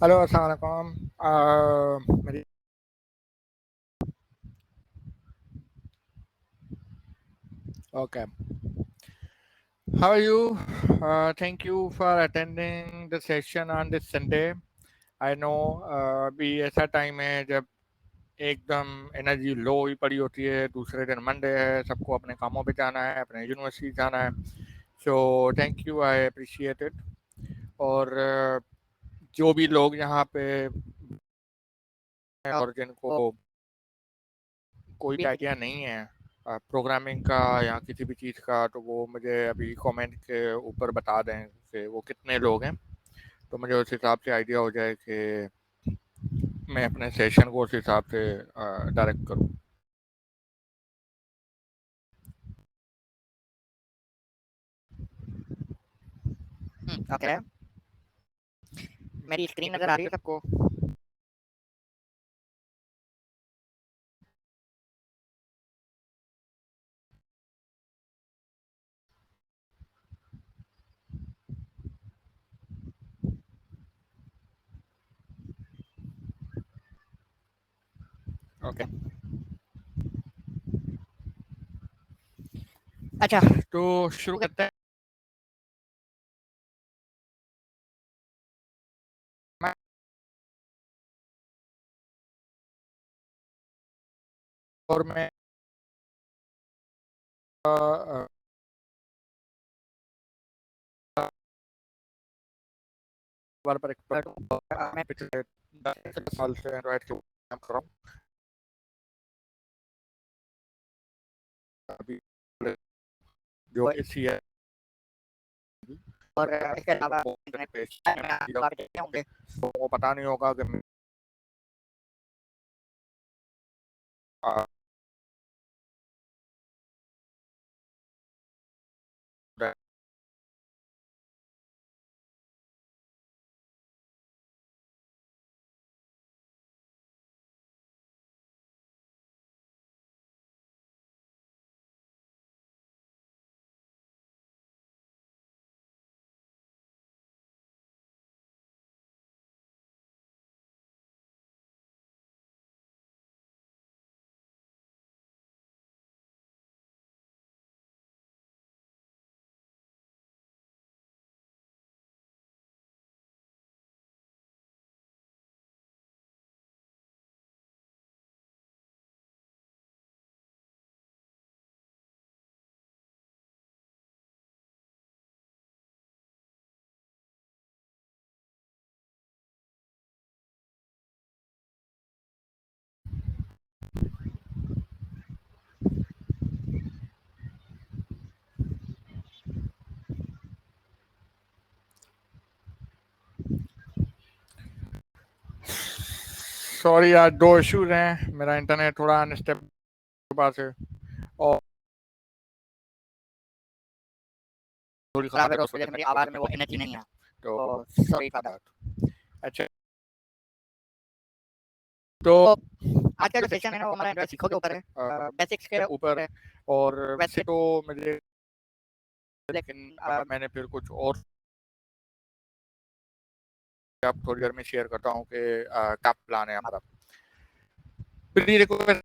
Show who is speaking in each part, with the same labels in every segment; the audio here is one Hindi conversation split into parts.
Speaker 1: हेलो, अस्सलाम वालेकुम। मेरी okay. How are you? Thank you for attending the session on this Sunday. I know अभी ऐसा टाइम है जब एकदम एनर्जी लो ही पड़ी होती है। दूसरे दिन मंडे है, सबको अपने कामों पे जाना है, अपने यूनिवर्सिटी जाना है। So thank you, I appreciate it. और जो भी लोग यहाँ पे हैं और जिनको कोई आइडिया नहीं है प्रोग्रामिंग का या किसी भी चीज़ का, तो वो मुझे अभी कमेंट के ऊपर बता दें कि वो कितने लोग हैं, तो मुझे उस हिसाब से आइडिया हो जाए कि मैं अपने सेशन को उस हिसाब से डायरेक्ट करूं।
Speaker 2: ओके। मेरी स्क्रीन नज़र आ रही है सबको?
Speaker 1: ओके,
Speaker 2: अच्छा,
Speaker 1: तो शुरू करते हैं। मैं और मैं अ, बार पर एक्सपर्ट हूँ।
Speaker 2: मैं
Speaker 1: पिछले 10 साल से एंड्रॉइड के काम कर रहा हूँ। अभी जो इसी है
Speaker 2: और इसके अलावा
Speaker 1: वो
Speaker 2: इंटरनेट
Speaker 1: पे
Speaker 2: में आप काफ़ी देखते होंगे।
Speaker 1: तो वो पता नहीं होगा कि मैं सॉरी यार, दो इश्यूज हैं। मेरा इंटरनेट थोड़ा अनस्टेबल पास है और थोड़ी
Speaker 2: खराब
Speaker 1: खराब
Speaker 2: है,
Speaker 1: है,
Speaker 2: तो
Speaker 1: तो
Speaker 2: उस
Speaker 1: उस
Speaker 2: वजह
Speaker 1: वजह
Speaker 2: से
Speaker 1: से
Speaker 2: मेरी
Speaker 1: मेरी
Speaker 2: आवाज़
Speaker 1: आवाज़
Speaker 2: में
Speaker 1: में
Speaker 2: वो
Speaker 1: वो
Speaker 2: एनर्जी
Speaker 1: एनर्जी
Speaker 2: नहीं
Speaker 1: नहीं
Speaker 2: है,
Speaker 1: है, तो
Speaker 2: तो सॉरी फॉर दैट।
Speaker 1: बात। अच्छा, तो
Speaker 2: आज
Speaker 1: आज
Speaker 2: का
Speaker 1: का
Speaker 2: जो सेशन
Speaker 1: सेशन
Speaker 2: है
Speaker 1: है
Speaker 2: ना,
Speaker 1: ना,
Speaker 2: वो
Speaker 1: वो
Speaker 2: हमारा
Speaker 1: हमारा
Speaker 2: एंड्रॉइड सीखो
Speaker 1: बेसिक
Speaker 2: के ऊपर है, बेसिक्स के
Speaker 1: के
Speaker 2: ऊपर
Speaker 1: ऊपर
Speaker 2: है।
Speaker 1: है। और वैसे
Speaker 2: वैसे
Speaker 1: तो मुझे,
Speaker 2: लेकिन
Speaker 1: लेकिन मैंने फिर कुछ और आप थोड़ी देर में शेयर करता हूँ कि क्या प्लान है हमारा। प्री रिक्वेस्ट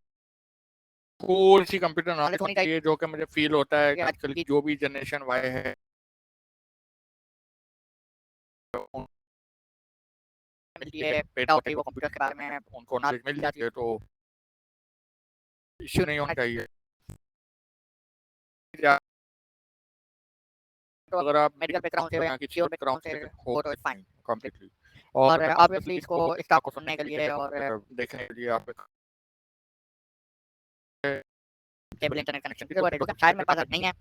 Speaker 1: थोड़ी सी कंप्यूटर नॉलेज होनी चाहिए, जो कि मुझे फील होता है कि आजकल की जो भी जनरेशन वाई है
Speaker 2: मिलती है, पेटा होती है, वो कंप्यूटर के बारे में
Speaker 1: उनको
Speaker 2: नॉलेज
Speaker 1: नॉलेज मिल
Speaker 2: मिल
Speaker 1: जाती
Speaker 2: जाती है।
Speaker 1: है, तो इश्यू नहीं होना चाहिए।
Speaker 2: तो
Speaker 1: अगर आप
Speaker 2: मेडिकल बैकग्राउंड से हो या
Speaker 1: किसी
Speaker 2: किसी और
Speaker 1: बैकग्राउंड
Speaker 2: बैकग्राउंड से
Speaker 1: हो
Speaker 2: हो
Speaker 1: तो
Speaker 2: तो इट्स फाइन।
Speaker 1: कम्प्लीटली।
Speaker 2: और
Speaker 1: और
Speaker 2: ऑब्वियसली इसको
Speaker 1: इसको
Speaker 2: इस टॉक को सुनने के लिए और
Speaker 1: देखने के लिए आप
Speaker 2: केबल इंटरनेट कनेक्शन की जरूरत है, जो कि शायद मेरे पास अब नहीं है।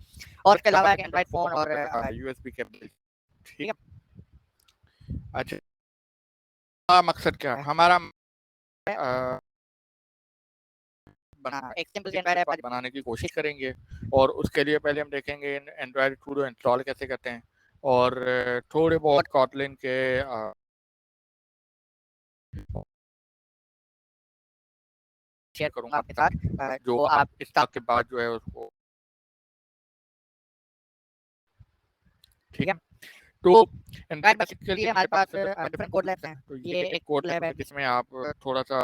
Speaker 2: और इसके अलावा एक एंड्रॉइड फ़ोन और
Speaker 1: यूएसबी केबल।
Speaker 2: ठीक
Speaker 1: ठीक।
Speaker 2: है।
Speaker 1: अच्छा, मकसद क्या है हमारा? अ,
Speaker 2: एक सिंपल सी एंड्रॉइड ऐप
Speaker 1: बनाने की कोशिश करेंगे और उसके लिए पहले हम देखेंगे एंड्रॉयड टूडो इंस्टॉल कैसे करते हैं, और थोड़े बहुत कॉटलिन के
Speaker 2: शेयर करूंगा
Speaker 1: करूंगा
Speaker 2: आपके साथ,
Speaker 1: जो
Speaker 2: वो
Speaker 1: आप
Speaker 2: आप
Speaker 1: इस तक के बाद जो है उसको।
Speaker 2: ठीक
Speaker 1: ठीक
Speaker 2: है।
Speaker 1: है, तो
Speaker 2: राइट, बेसिकली हमारे पास डिफरेंट कोड लैब्स हैं।
Speaker 1: तो
Speaker 2: ये एक कोड लैब है
Speaker 1: जिसमें आप थोड़ा सा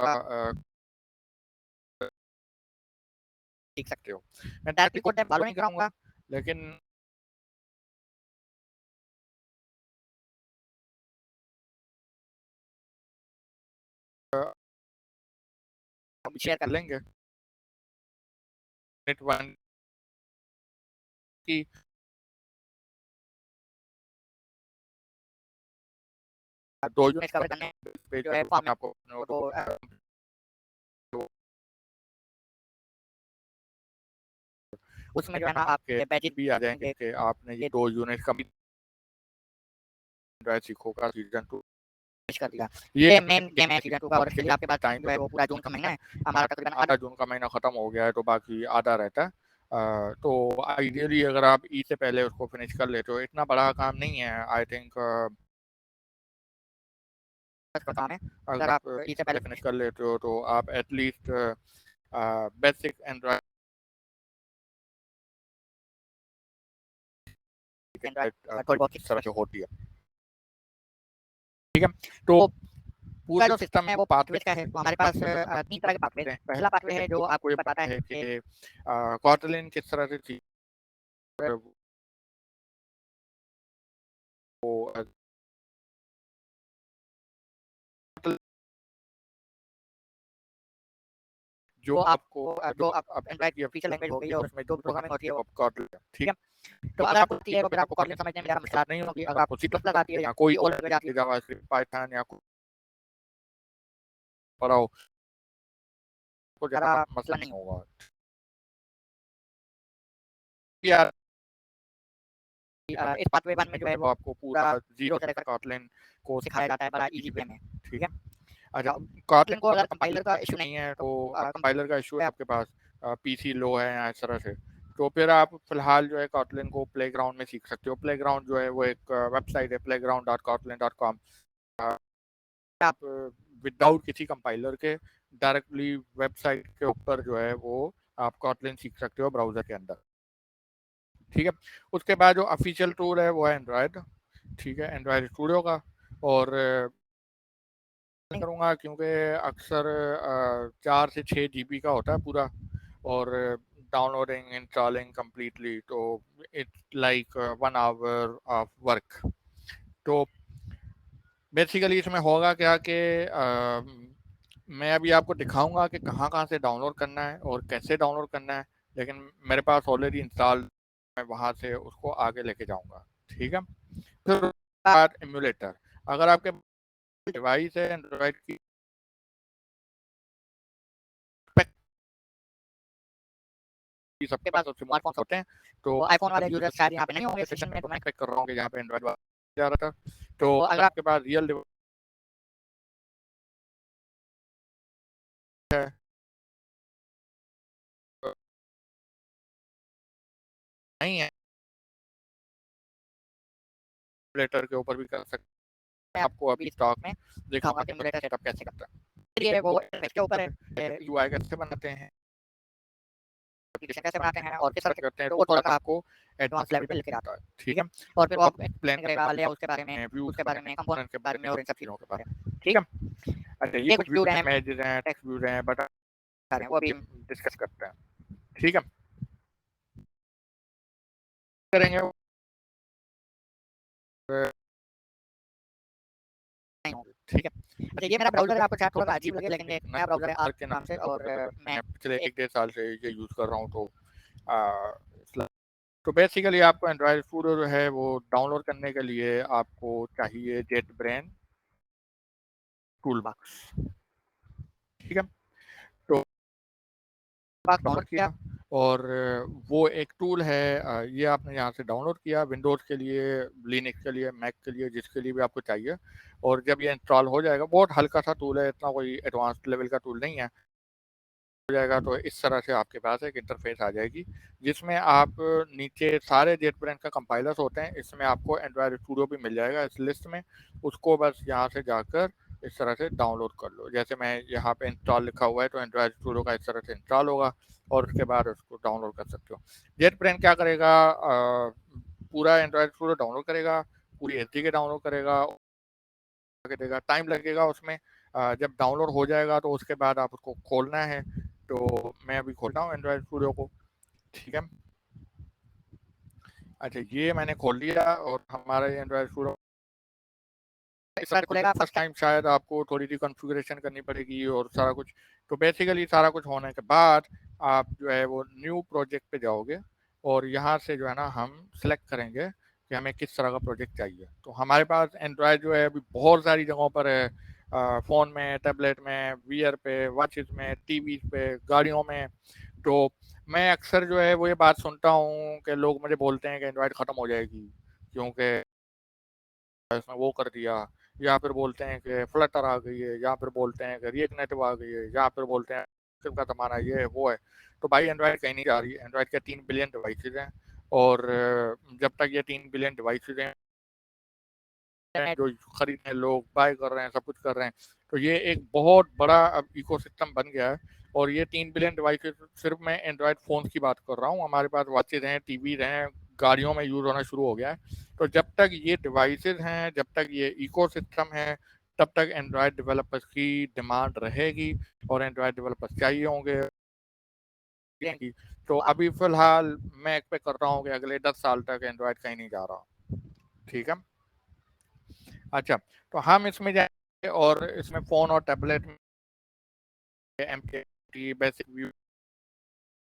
Speaker 2: सीख सकते हो। मैं डायरेक्टली कोड लैब फॉलो नहीं कराऊंगा,
Speaker 1: लेकिन
Speaker 2: हम शेयर कर लेंगे।
Speaker 1: लेंगे मिनट वन की दो
Speaker 2: यूनिट कवर करने
Speaker 1: पेज
Speaker 2: जो है फॉर्म में
Speaker 1: आपको
Speaker 2: तो उसमें जो है ना आपके बैचेस
Speaker 1: भी आ जाएंगे कि आपने ये 2 यूनिट कंप्लीट सीखोगा सीजन 2
Speaker 2: कर दिया।
Speaker 1: ये
Speaker 2: ये मेन गेम है सीजन 2 का और इसके लिए आपके पास
Speaker 1: टाइम
Speaker 2: जो है वो पूरा जून का महीना है। हमारा तकरीबन
Speaker 1: आधा जून का महीना खत्म हो गया है तो बाकी आधा रहता है। तो आइडियली अगर आप ईद से पहले उसको फिनिश कर लेते हो, इतना बड़ा काम नहीं है। आई थिंक
Speaker 2: का काम है।
Speaker 1: अगर आप
Speaker 2: ईद से पहले
Speaker 1: फिनिश कर लेते हो तो आप एटलीस्ट बेसिक एंड्रॉइड
Speaker 2: थोड़ी बहुत
Speaker 1: इस तरह से होती है। ठीक है, तो
Speaker 2: पूरा जो सिस्टम है वो पाथवेज का है। तो हमारे पास 3 तरह के पाथवेज हैं। पहला पाथवे है जो आपको ये बताता है कि
Speaker 1: कॉटलिन किस तरह से चीज वो जो आपको
Speaker 2: जो आप एंड्रॉइड की ऑफिशियल लैंग्वेज हो गई है और उसमें जो प्रोग्रामिंग होती है वो
Speaker 1: कॉटलिन, ठीक है।
Speaker 2: तो अगर आपको आती है तो फिर आपको कॉटलिन समझने में ज़्यादा मुश्किल नहीं होगी। अगर आपको सी प्लस प्लस आती है या कोई और लैंग्वेज आती है
Speaker 1: जावास्क्रिप्ट, पाइथन या पढ़ाओ को ज़्यादा मसला नहीं होगा। यार
Speaker 2: इस पाथवे 1 में जो है वो
Speaker 1: आपको पूरा जीरो से लेकर कॉटलिन को
Speaker 2: सिखाया जाता है बड़ा इजी वे में।
Speaker 1: ठीक है। अच्छा,
Speaker 2: कॉटलिन को अगर कंपाइलर का इशू
Speaker 1: नहीं है तो कंपाइलर का इशू है आपके पास, पीसी लो है या इस तरह से, तो फिर आप फिलहाल जो है कॉटलिन को प्लेग्राउंड में सीख सकते हो। प्लेग्राउंड जो है वो एक वेबसाइट है, playground.kotlin.com। आप विदाउट किसी कंपाइलर के डायरेक्टली वेबसाइट के ऊपर जो है वो आप कॉटलिन सीख सकते हो ब्राउजर के अंदर। ठीक है, उसके बाद जो ऑफिशियल टूल है वो है एंड्रॉयड। ठीक है, एंड्रॉयड स्टूडियो का। और करूँगा क्योंकि अक्सर 4 से 6 जीबी का होता है पूरा, और डाउनलोडिंग इंस्टॉलिंग कम्प्लीटली तो it's like 1 hour of work. तो बेसिकली इसमें होगा क्या कि मैं अभी आपको दिखाऊंगा कि कहाँ कहाँ से डाउनलोड करना है और कैसे डाउनलोड करना है, लेकिन मेरे पास ऑलरेडी इंस्टॉल, मैं वहाँ से उसको आगे लेके जाऊँगा। ठीक है, फिर बाद एमुलेटर, अगर आपके डिवाइस है एंड्रॉयड की सबके पास स्मार्टफोन होते हैं, तो
Speaker 2: आईफोन वाले यूजर्स शायद यहाँ पे नहीं होंगे
Speaker 1: सेशन
Speaker 2: सेशन में।
Speaker 1: में मैं एक्सपेक्ट कर रहा हूँ कि यहाँ पे एंड्रॉयड जा रहा था। तो अगर आपके पास रियल है नहीं है, एमुलेटर के ऊपर भी कर सकते हैं। आपको अभी स्टॉक में दिखाऊंगा कि एमुलेटर सेटअप कैसे करता है।
Speaker 2: ये वो इसके ऊपर है
Speaker 1: यूआई कैसे बनाते हैं,
Speaker 2: एप्लीकेशन कैसे बनाते हैं और किस तरह से
Speaker 1: करते हैं,
Speaker 2: तो वो थोड़ा सा
Speaker 1: आपको
Speaker 2: एडवांस लेवल पे लेके जाता
Speaker 1: आता है। ठीक है,
Speaker 2: और फिर वो
Speaker 1: आप
Speaker 2: आप
Speaker 1: एक्सप्लेन
Speaker 2: करेगा लेआउट के बारे में,
Speaker 1: व्यूज
Speaker 2: उसके बारे में, कंपोनेंट के बारे में और इन सब चीजों
Speaker 1: के बारे में।
Speaker 2: ठीक है।
Speaker 1: अच्छा,
Speaker 2: ये
Speaker 1: ये
Speaker 2: कुछ
Speaker 1: कुछ
Speaker 2: व्यूज हैं,
Speaker 1: इमेजेस हैं, टेक्स्ट व्यूज हैं, बट
Speaker 2: वो अभी
Speaker 1: डिस्कस करते हैं। ठीक है, करेंगे
Speaker 2: नहीं होंगे।
Speaker 1: ठीक है।
Speaker 2: अच्छा, ये मेरा ब्राउजर है, आपको शायद थोड़ा सा अजीब लगे लेकिन ये नया ब्राउजर है
Speaker 1: आर्क
Speaker 2: आर्क के नाम से और मैं
Speaker 1: पिछले 1-1.5 साल से ये यूज कर रहा हूँ। तो बेसिकली आपको एंड्रॉयड स्टूडियो जो है वो डाउनलोड करने के लिए आपको चाहिए जेट ब्रेन टूलबॉक्स। ठीक है, तो डाउनलोड किया और वो एक टूल है, ये आपने यहाँ से डाउनलोड किया, विंडोज़ के लिए, लिनक्स के लिए, मैक के लिए, जिसके लिए भी आपको चाहिए। और जब ये इंस्टॉल हो जाएगा, बहुत हल्का सा टूल है, इतना कोई एडवांस लेवल का टूल नहीं है, हो जाएगा तो इस तरह से आपके पास एक इंटरफेस आ जाएगी जिसमें आप नीचे सारे जेट ब्रेन का कंपाइलर्स होते हैं, इसमें आपको एंड्रॉयड स्टूडियो भी मिल जाएगा इस लिस्ट में। उसको बस यहाँ से जाकर इस तरह से डाउनलोड कर लो। जैसे मैं यहाँ पे इंस्टॉल लिखा हुआ है तो एंड्रॉयड स्टूडियो का इस तरह से इंस्टॉल होगा और उसके बाद उसको डाउनलोड कर सकते हो। जेट ब्रेन क्या करेगा, पूरा एंड्रॉयड स्टूडियो डाउनलोड करेगा, पूरी एचडी के डाउनलोड करेगा, देगा, टाइम लगेगा उसमें। जब डाउनलोड हो जाएगा तो उसके बाद आप उसको खोलना है। तो मैं अभी खोलता हूँ एंड्रॉयड स्टूडियो को, ठीक है। अच्छा, ये मैंने खोल लिया और हमारा एंड्रॉयड स्टूडियो
Speaker 2: खुलेगा।
Speaker 1: फर्स्ट टाइम शायद आपको थोड़ी सी कॉन्फ़िगरेशन करनी पड़ेगी और सारा कुछ। तो बेसिकली सारा कुछ होने के बाद आप जो है वो न्यू प्रोजेक्ट पे जाओगे और यहाँ से जो है ना हम सेलेक्ट करेंगे कि हमें किस तरह का प्रोजेक्ट चाहिए। तो हमारे पास एंड्रॉयड जो है अभी बहुत सारी जगहों पर है, फ़ोन में, टैबलेट में, वीआर पे, वॉचेस में, टीवी पे, गाड़ियों में। तो मैं अक्सर जो है वो ये बात सुनता हूँ कि लोग मुझे बोलते हैं कि एंड्रॉयड ख़त्म हो जाएगी क्योंकि इसने वो कर दिया, या फिर बोलते हैं कि फ्लटर आ गई है, या फिर बोलते हैं कि रिएक्ट नेटिव आ गई है, या फिर बोलते हैं का ज़माना ये है वो है। तो भाई एंड्रॉयड कहीं नहीं जा रही है। एंड्रॉयड के 3 बिलियन डिवाइसेज हैं और जब तक ये 3 बिलियन डिवाइसेज हैं जो खरीद रहे हैं लोग, बाय कर रहे हैं, सब कुछ कर रहे हैं, तो ये एक बहुत बड़ा अब इकोसिस्टम बन गया है। और ये 3 बिलियन डिवाइसेज सिर्फ मैं एंड्रॉयड फ़ोन की बात कर रहा हूँ। हमारे पास वॉचेज हैं, टीवी हैं, गाड़ियों में यूज़ होना शुरू हो गया है। तो जब तक ये डिवाइसेज हैं, जब तक ये इकोसिस्टम है, तब तक एंड्रॉयड डेवलपर्स की डिमांड रहेगी और एंड्रॉयड डेवलपर्स चाहिए होंगे। तो अभी फ़िलहाल मैं एक्सपेक्ट कर रहा हूँ कि अगले 10 साल तक एंड्रॉयड कहीं नहीं जा रहा, ठीक है। अच्छा, तो हम इसमें जाएंगे और इसमें फ़ोन और टैबलेट में एमकेटी बेसिक व्यू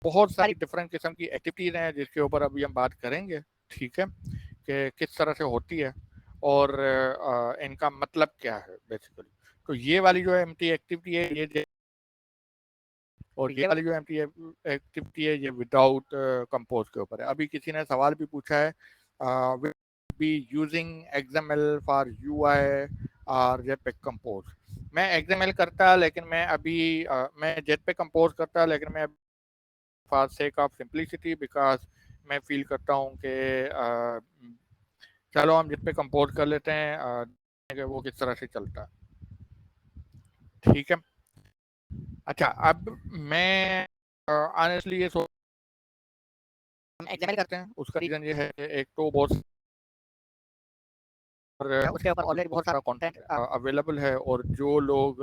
Speaker 1: बहुत सारी डिफरेंट किस्म की एक्टिविटीज़ हैं जिसके ऊपर अभी हम बात करेंगे, ठीक है, कि किस तरह से होती है और इनका मतलब क्या है बेसिकली। तो ये वाली जो एमटी एक्टिविटी है ये, और ये वाली जो एमटी एक्टिविटी है ये विदाउट कंपोज के ऊपर है। अभी किसी ने सवाल भी पूछा है, be using XML for UI और जेटपैक कंपोज। मैं एक्सएमएल करता लेकिन मैं अभी मैं जेटपैक कंपोज करता लेकिन मैं for sake of simplicity because मैं फील करता हूँ कि चलो हम जेटपैक कंपोज कर लेते हैं, कि वो किस तरह से चलता है, ठीक है। अच्छा, अब मैं ऑनेस्टली ये सोच हम एक्सएमएल करते हैं, उसका रीज़न ये है कि एक तो बहुत उसके ऊपर ऑलरेडी बहुत सारा कंटेंट अवेलेबल है और जो लोग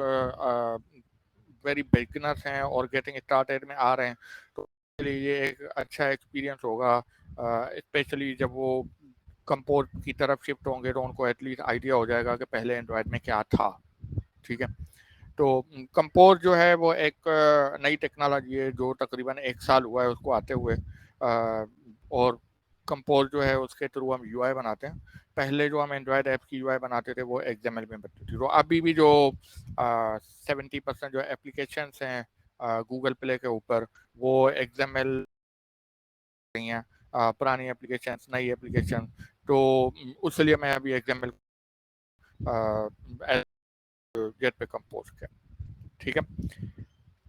Speaker 1: वेरी बिगिनर्स हैं और गेटिंग स्टार्टेड में आ रहे हैं तो उनके लिए ये एक अच्छा एक्सपीरियंस होगा, स्पेशली जब वो कंपोज की तरफ शिफ्ट होंगे तो उनको एटलीस्ट आइडिया हो जाएगा कि पहले एंड्रॉयड में क्या था, ठीक है। तो कंपोज जो है वो एक नई टेक्नोलॉजी है जो तकरीबन 1 साल हुआ है उसको आते हुए, और कंपोज जो है उसके थ्रू हम यूआई बनाते हैं। पहले जो हम एंड्रॉयड ऐप की यूआई बनाते थे वो एक्सएमएल में बनती थी। तो अभी भी जो 70% जो एप्लीकेशंस हैं गूगल प्ले के ऊपर वो एक्सएमएल नहीं है, पुरानी एप्लीकेशंस, नई एप्लीकेशन। तो उसलिए मैं अभी एक्सएमएल गेट पे कंपोज किया, ठीक है।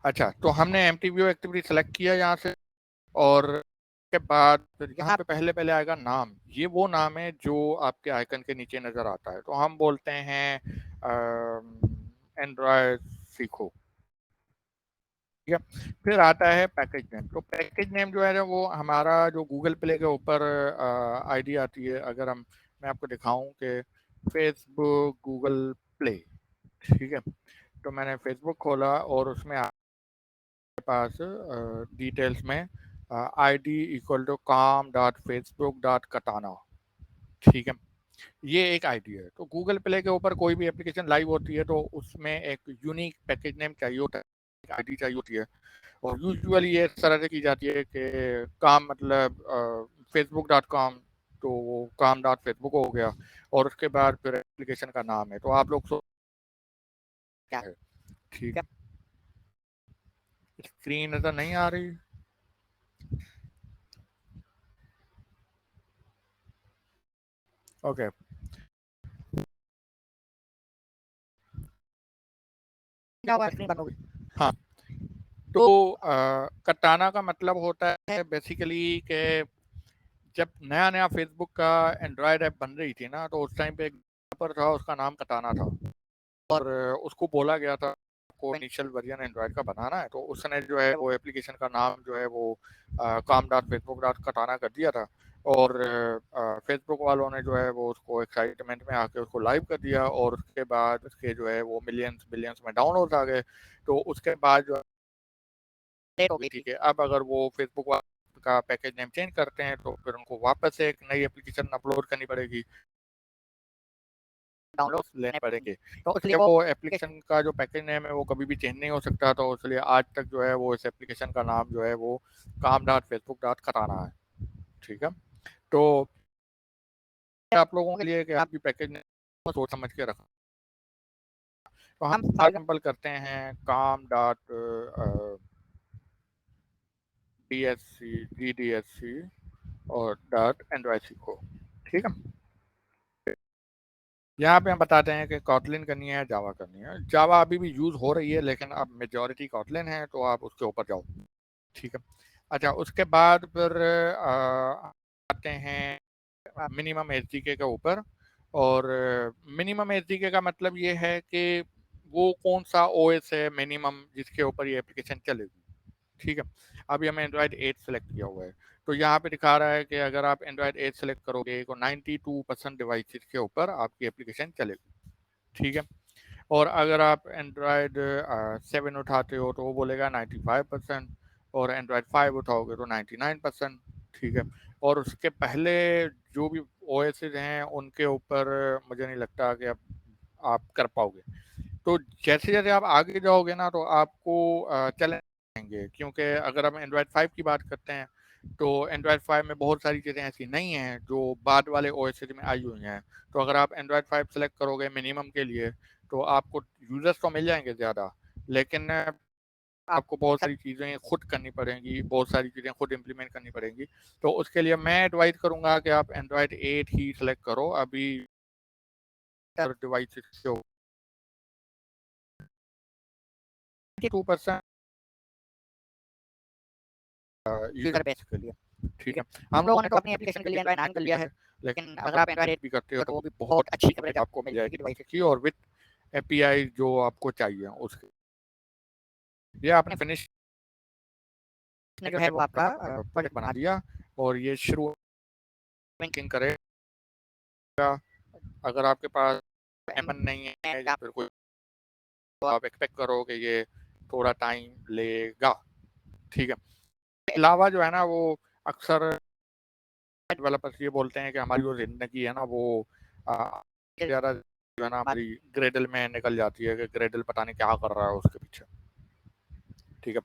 Speaker 1: अच्छा, तो हमने empty view activity select किया यहाँ से और के बाद यहाँ पे पहले पहले आएगा नाम। ये वो नाम है जो आपके आइकन के नीचे नज़र आता है। तो हम बोलते हैं एंड्रॉयड सीखो, ठीक है। फिर आता है पैकेज नेम। तो पैकेज नेम जो है ना वो हमारा जो गूगल प्ले के ऊपर आईडी आती है। अगर हम मैं आपको दिखाऊं कि फेसबुक गूगल प्ले, ठीक है। तो मैंने फेसबुक खोला और उसमें पास डिटेल्स में ID इक्वल टू calm.facebook.katana, ठीक है। ये एक आईडी है। तो गूगल प्ले के ऊपर कोई भी एप्लीकेशन लाइव होती है तो उसमें एक यूनिक पैकेज नेम चाहिए होता है, एक आईडी चाहिए होती है। और यूजुअली ये इस तरह से की जाती है कि काम मतलब facebook.com, तो वो काम डॉट फेसबुक हो गया और उसके बाद फिर एप्लीकेशन का नाम है। तो आप लोग क्या है, ठीक है। स्क्रीन नज़र नहीं आ रही, ओके। हाँ, तो कटाना का मतलब होता है बेसिकली कि जब नया नया फेसबुक का एंड्रॉयड ऐप बन रही थी ना तो उस टाइम पे एक डेवलपर था, उसका नाम कटाना था और उसको बोला गया था को इनिशियल वर्जन एंड्रॉयड का बनाना है। तो उसने जो है वो एप्लीकेशन का नाम जो है वो काम डॉट फेसबुक डॉट कटाना कर दिया था। और फेसबुक वालों ने जो है वो उसको एक्साइटमेंट में आके उसको लाइव कर दिया और उसके बाद उसके जो है वो मिलियंस बिलियंस में डाउनलोड आ गए। तो उसके बाद जो
Speaker 2: अपडेट हो गई थी
Speaker 1: ठीक है, अब अगर वो फेसबुक का पैकेज नेम चेंज करते हैं तो फिर उनको वापस से एक नई एप्लीकेशन अपलोड करनी पड़ेगी,
Speaker 2: डाउनलोड
Speaker 1: लेने पड़ेंगे।
Speaker 2: तो इसलिए
Speaker 1: जब
Speaker 2: वो
Speaker 1: वो एप्लीकेशन का जो पैकेज नेम है वो कभी भी चेंज नहीं हो सकता, तो इसलिए आज तक जो है वो इस एप्लीकेशन का नाम जो है वो काम डॉट फेसबुक डॉट कराना है। ठीक है, तो आप लोगों के लिए कि आप भी पैकेज नेम सोच समझ के रखें। तो हम
Speaker 2: हम
Speaker 1: सिंपल करते हैं com dot D S C D D S C और डॉट एनवाईसी को। ठीक है, यहाँ पे हम बताते हैं कि कॉटलिन करनी है जावा करनी है। जावा अभी भी यूज़ हो रही है लेकिन अब मेजॉरिटी कॉटलिन है, तो आप उसके ऊपर जाओ। ठीक है, अच्छा उसके बाद फिर आते हैं मिनिमम एच डी के ऊपर। और मिनिमम एच डी का मतलब ये है कि वो कौन सा ओएस है मिनिमम जिसके ऊपर ये एप्लीकेशन चलेगी। ठीक है, अभी हमें एंड्रॉयड 8 सेलेक्ट किया हुआ है, तो यहाँ पे दिखा रहा है कि अगर आप एंड्रॉयड 8 सेलेक्ट करोगे तो 92% डिवाइसेस के ऊपर आपकी एप्लीकेशन चलेगी। ठीक है, और अगर आप एंड्रॉयड 7 उठाते हो तो वो बोलेगा 95%, और एंड्रॉयड 5 उठाओगे तो 99%। ठीक है, और उसके पहले जो भी ओएसेस हैं उनके ऊपर मुझे नहीं लगता कि आप कर पाओगे। तो जैसे जैसे आप आगे जाओगे ना तो आपको चैलेंज आएंगे, क्योंकि अगर हम एंड्रॉयड 5 की बात करते हैं तो एंड्रॉयड 5 में बहुत सारी चीज़ें ऐसी नहीं हैं जो बाद वाले ओएस में आई हुई हैं। तो अगर आप एंड्रॉयड 5 सेलेक्ट करोगे मिनिमम के लिए तो आपको यूजर्स तो मिल जाएंगे ज़्यादा, लेकिन आपको बहुत सारी चीज़ें खुद करनी पड़ेंगी, बहुत सारी चीज़ें खुद इम्प्लीमेंट करनी पड़ेंगी। तो उसके लिए मैं एडवाइस करूंगा कि आप एंड्रॉयड 8 ही सेलेक्ट करो अभी डिवाइस 2% यूजर बेस के लिए। ठीक है, हम लोगों ने तो अपनी एप्लीकेशन के लिए एंड्रॉइड 9 कर लिया है, लेकिन अगर आप एंड्रॉइड 8 भी करते हो तो वो भी बहुत अच्छी कवरेज आपको मिल जाएगी डिवाइस की, और विद एपीआई जो आपको चाहिए उसके। ये आपने फिनिश ने जो है वो आपका प्रोजेक्ट बना दिया और ये शुरू लिंकिंग करेगा। अगर आपके पास एमन नहीं है या फिर कोई, तो आप एक्सपेक्ट करो कि ये थोड़ा टाइम लेगा। ठीक है, अलावा जो है ना वो अक्सर डेवलपर्स ये बोलते हैं कि हमारी जो जिंदगी है ना वो ज़्यादा जो है ना हमारी ग्रेडल में निकल जाती है कि ग्रेडल पता नहीं क्या कर रहा है उसके पीछे। ठीक है,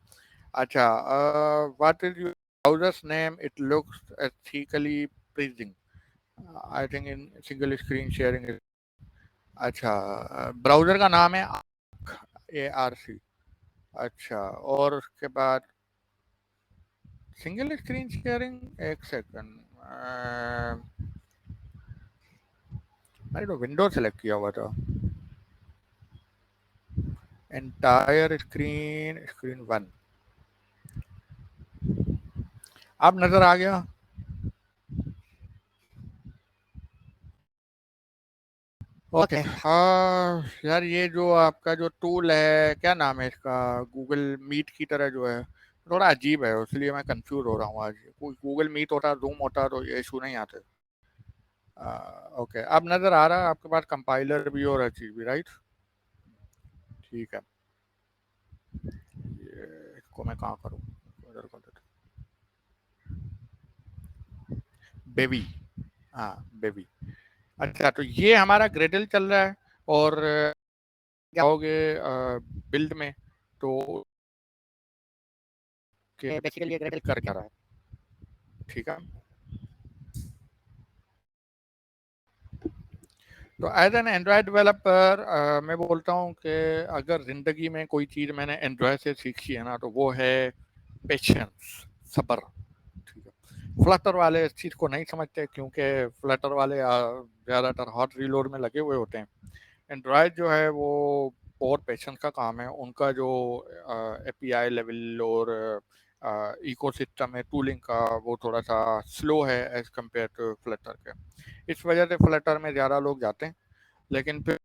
Speaker 1: अच्छा what is your browsers name, it looks ethically pleasing, I think in single screen sharing. अच्छा, ब्राउजर का नाम है ARC। अच्छा, और उसके बाद सिंगल स्क्रीन शेयरिंग, एक सेकंड, मैंने तो विंडो सेलेक्ट किया हुआ था। एंटायर स्क्रीन, स्क्रीन 1, अब नजर आ गया। ओके, हाँ यार ये जो आपका जो टूल है क्या नाम है इसका, गूगल मीट की तरह जो है, थोड़ा अजीब है, इसलिए मैं कंफ्यूज हो रहा हूँ आज। कोई गूगल मीट होता, जूम होता तो ये इशू नहीं आते। ओके, अब नजर आ रहा है आपके पास कंपाइलर भी और हर चीज भी, राइट। ठीक है, ये इसको मैं कहाँ करूँ, इधर कर देता हूँ। बेबी, हाँ बेबी। अच्छा, तो ये हमारा ग्रेडल चल रहा है और जाओगे बिल्ड में तो बेसिकली ये ग्रेडल कर क्या रहा है। ठीक है, तो एज एन एंड्रॉयड डेवलपर मैं बोलता हूँ कि अगर ज़िंदगी में कोई चीज़ मैंने एंड्रॉयड से सीखी है ना तो वो है पेशेंस, सब्र। ठीक है, फ्लटर वाले इस चीज़ को नहीं समझते क्योंकि फ्लटर वाले ज़्यादातर हॉट रीलोड में लगे हुए होते हैं। एंड्रॉयड जो है वो बहुत पेशेंस का काम है, उनका जो एपीआई लेवल और इकोसिस्टम है टूलिंग का वो थोड़ा सा स्लो है एज कम्पेयर टू फ्लटर के। इस वजह से फ्लटर में ज़्यादा लोग जाते हैं, लेकिन फिर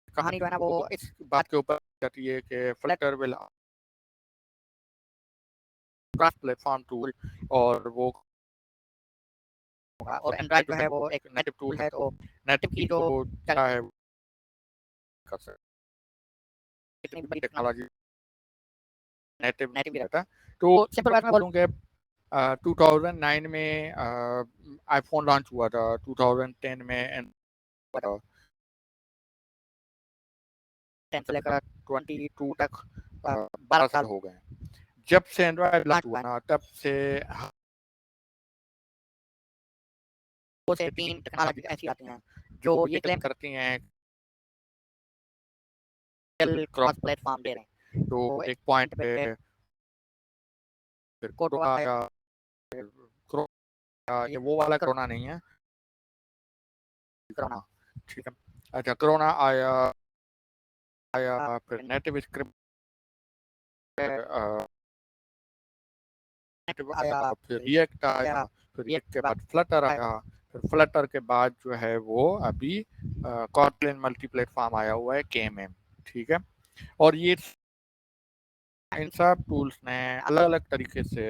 Speaker 1: कहानी जो है ना वो इस बात के ऊपर जाती है कि फ्लटर विल प्लेटफॉर्म टूल, और वो
Speaker 2: होगा। और एंड्रॉइड जो है वो एक नेटिव टूल है, तो नेटिव की जो
Speaker 1: क्या है कर सकते
Speaker 2: इतनी बड़ी
Speaker 1: टेक्नोलॉजी नेटिव
Speaker 2: नेटिव भी
Speaker 1: रहता है।
Speaker 2: तो
Speaker 1: तो
Speaker 2: सिंपल बात में बोलूँ
Speaker 1: बोलूँ कि 2009 में आईफोन लॉन्च हुआ था, 2010 में एंड
Speaker 2: 10 से लेकर
Speaker 1: 22 तक 12 साल हो गए हैं। जब से एंड्रॉयड लॉन्च हुआ ना तब से
Speaker 2: 2 से 3 टेक्नोलॉजी ऐसी आती हैं जो ये क्लेम
Speaker 1: करती हैं
Speaker 2: क्रॉस प्लेटफॉर्म दे रहे हैं।
Speaker 1: तो एक पॉइंट पे फिर
Speaker 2: कोरोना
Speaker 1: आया, ये वो वाला कोरोना नहीं है,
Speaker 2: कोरोना
Speaker 1: ठीक है। अच्छा, कोरोना आया फिर नेटिव स्क्रिप्ट
Speaker 2: आया,
Speaker 1: फिर रिएक्ट आया, फिर रिएक्ट के बाद फ्लटर आया, फिर फ्लटर के बाद जो है वो अभी कॉटलिन मल्टी प्लेटफॉर्म आया हुआ है KMM, ठीक है। और ये इन सब टूल्स ने अलग अलग तरीके से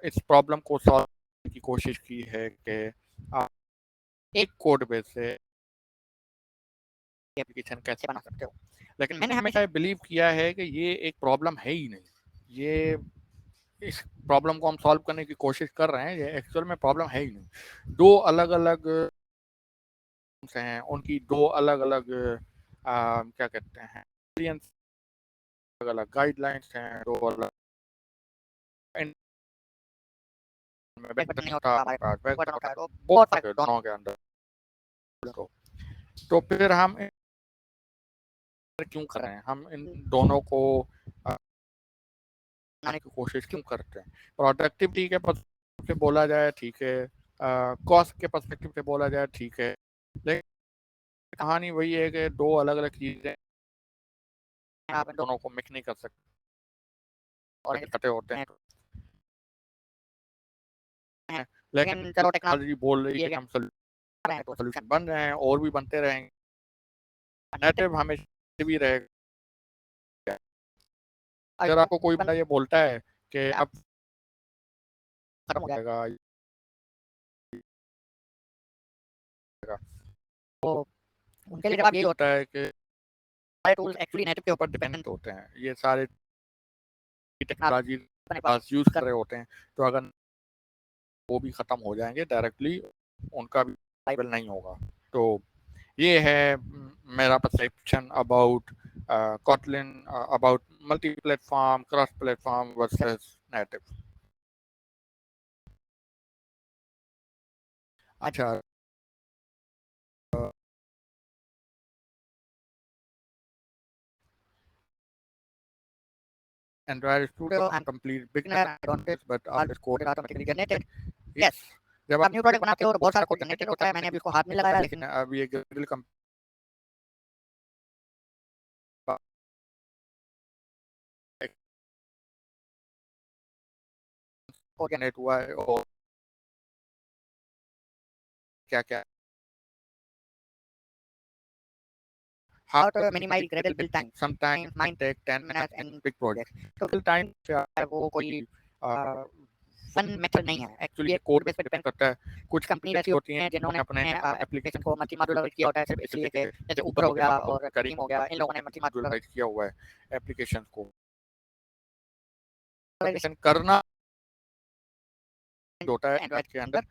Speaker 1: इस प्रॉब्लम को सॉल्व करने की कोशिश की है कि आप एक कोड बेस से एप्लीकेशन कैसे बना सकते हो। लेकिन मैंने हमेशा बिलीव किया है कि ये एक प्रॉब्लम है ही नहीं। ये इस प्रॉब्लम को हम सॉल्व करने की कोशिश कर रहे हैं, ये एक्चुअल में प्रॉब्लम है ही नहीं। दो अलग अलग हैं, उनकी दो अलग अलग क्या कहते हैं अलग अलग गाइडलाइंस हैं, दो अलग नहीं होता हमारे पास तो बहुत फर्क है दोनों के अंदर। तो फिर हम क्यों कर रहे हैं, हम इन दोनों को बनाने की कोशिश क्यों करते हैं। प्रोडक्टिविटी के पर्सपेक्टिव से बोला जाए ठीक है, कॉस्ट के पर्सपेक्टिव से बोला जाए ठीक है, लेकिन कहानी वही है कि दो अलग अलग चीजें आप इन दोनों को मिक्स नहीं कर सकते और इकट्ठे होते हैं। लेकिन चलो टेक्नोलॉजी बोल रही है कि हम सोल्यूशन बन रहे हैं और भी बनते रहेंगे, नेटिव हमेशा भी रहेगा। अगर आपको कोई बंदा ये बोलता है कि अब खत्म हो जाएगा, तो उनके लिए जवाब यही होता है कि सारे टूल्स एक्चुअली नेटिव के ऊपर डिपेंडेंट होते हैं। ये सारे टेक्नोलॉजी अपने पास यूज कर रहे होते हैं, तो अगर वो भी खत्म हो जाएंगे डायरेक्टली, उनका भी लाइबल नहीं होगा। तो ये है मेरा perception about Kotlin, about multi-platform, cross-platform versus native. अच्छा, Android Studio, I'm complete beginner, I don't this, but all this code is automatically generated. Yes, जब आप न्यू प्रोजेक्ट बनाते हो तो बहुत सारा कोड जनरेटेड होता है। मैंने अभी उसको हाथ में लगाया, लेकिन अभी एक Gradle कोड जनरेट हुआ है और क्या क्या how to minimize Gradle build time. Sometimes might take 10 minutes in big projects. तो build time वो कोई फन मेथड नहीं है, एक्चुअली ये कोड बेस पे डिपेंड करता है। कुछ कंपनी ऐसी होती हैं जिन्होंने अपने एप्लीकेशन को मल्टी मॉड्यूलर किया होता है सिर्फ इसलिए कि जैसे ऊपर हो गया और करीम हो गया, इन लोगों ने मल्टी मॉड्यूलर किया हुआ है एप्लीकेशन को। करना होता है एंड्रॉइड के अंदर,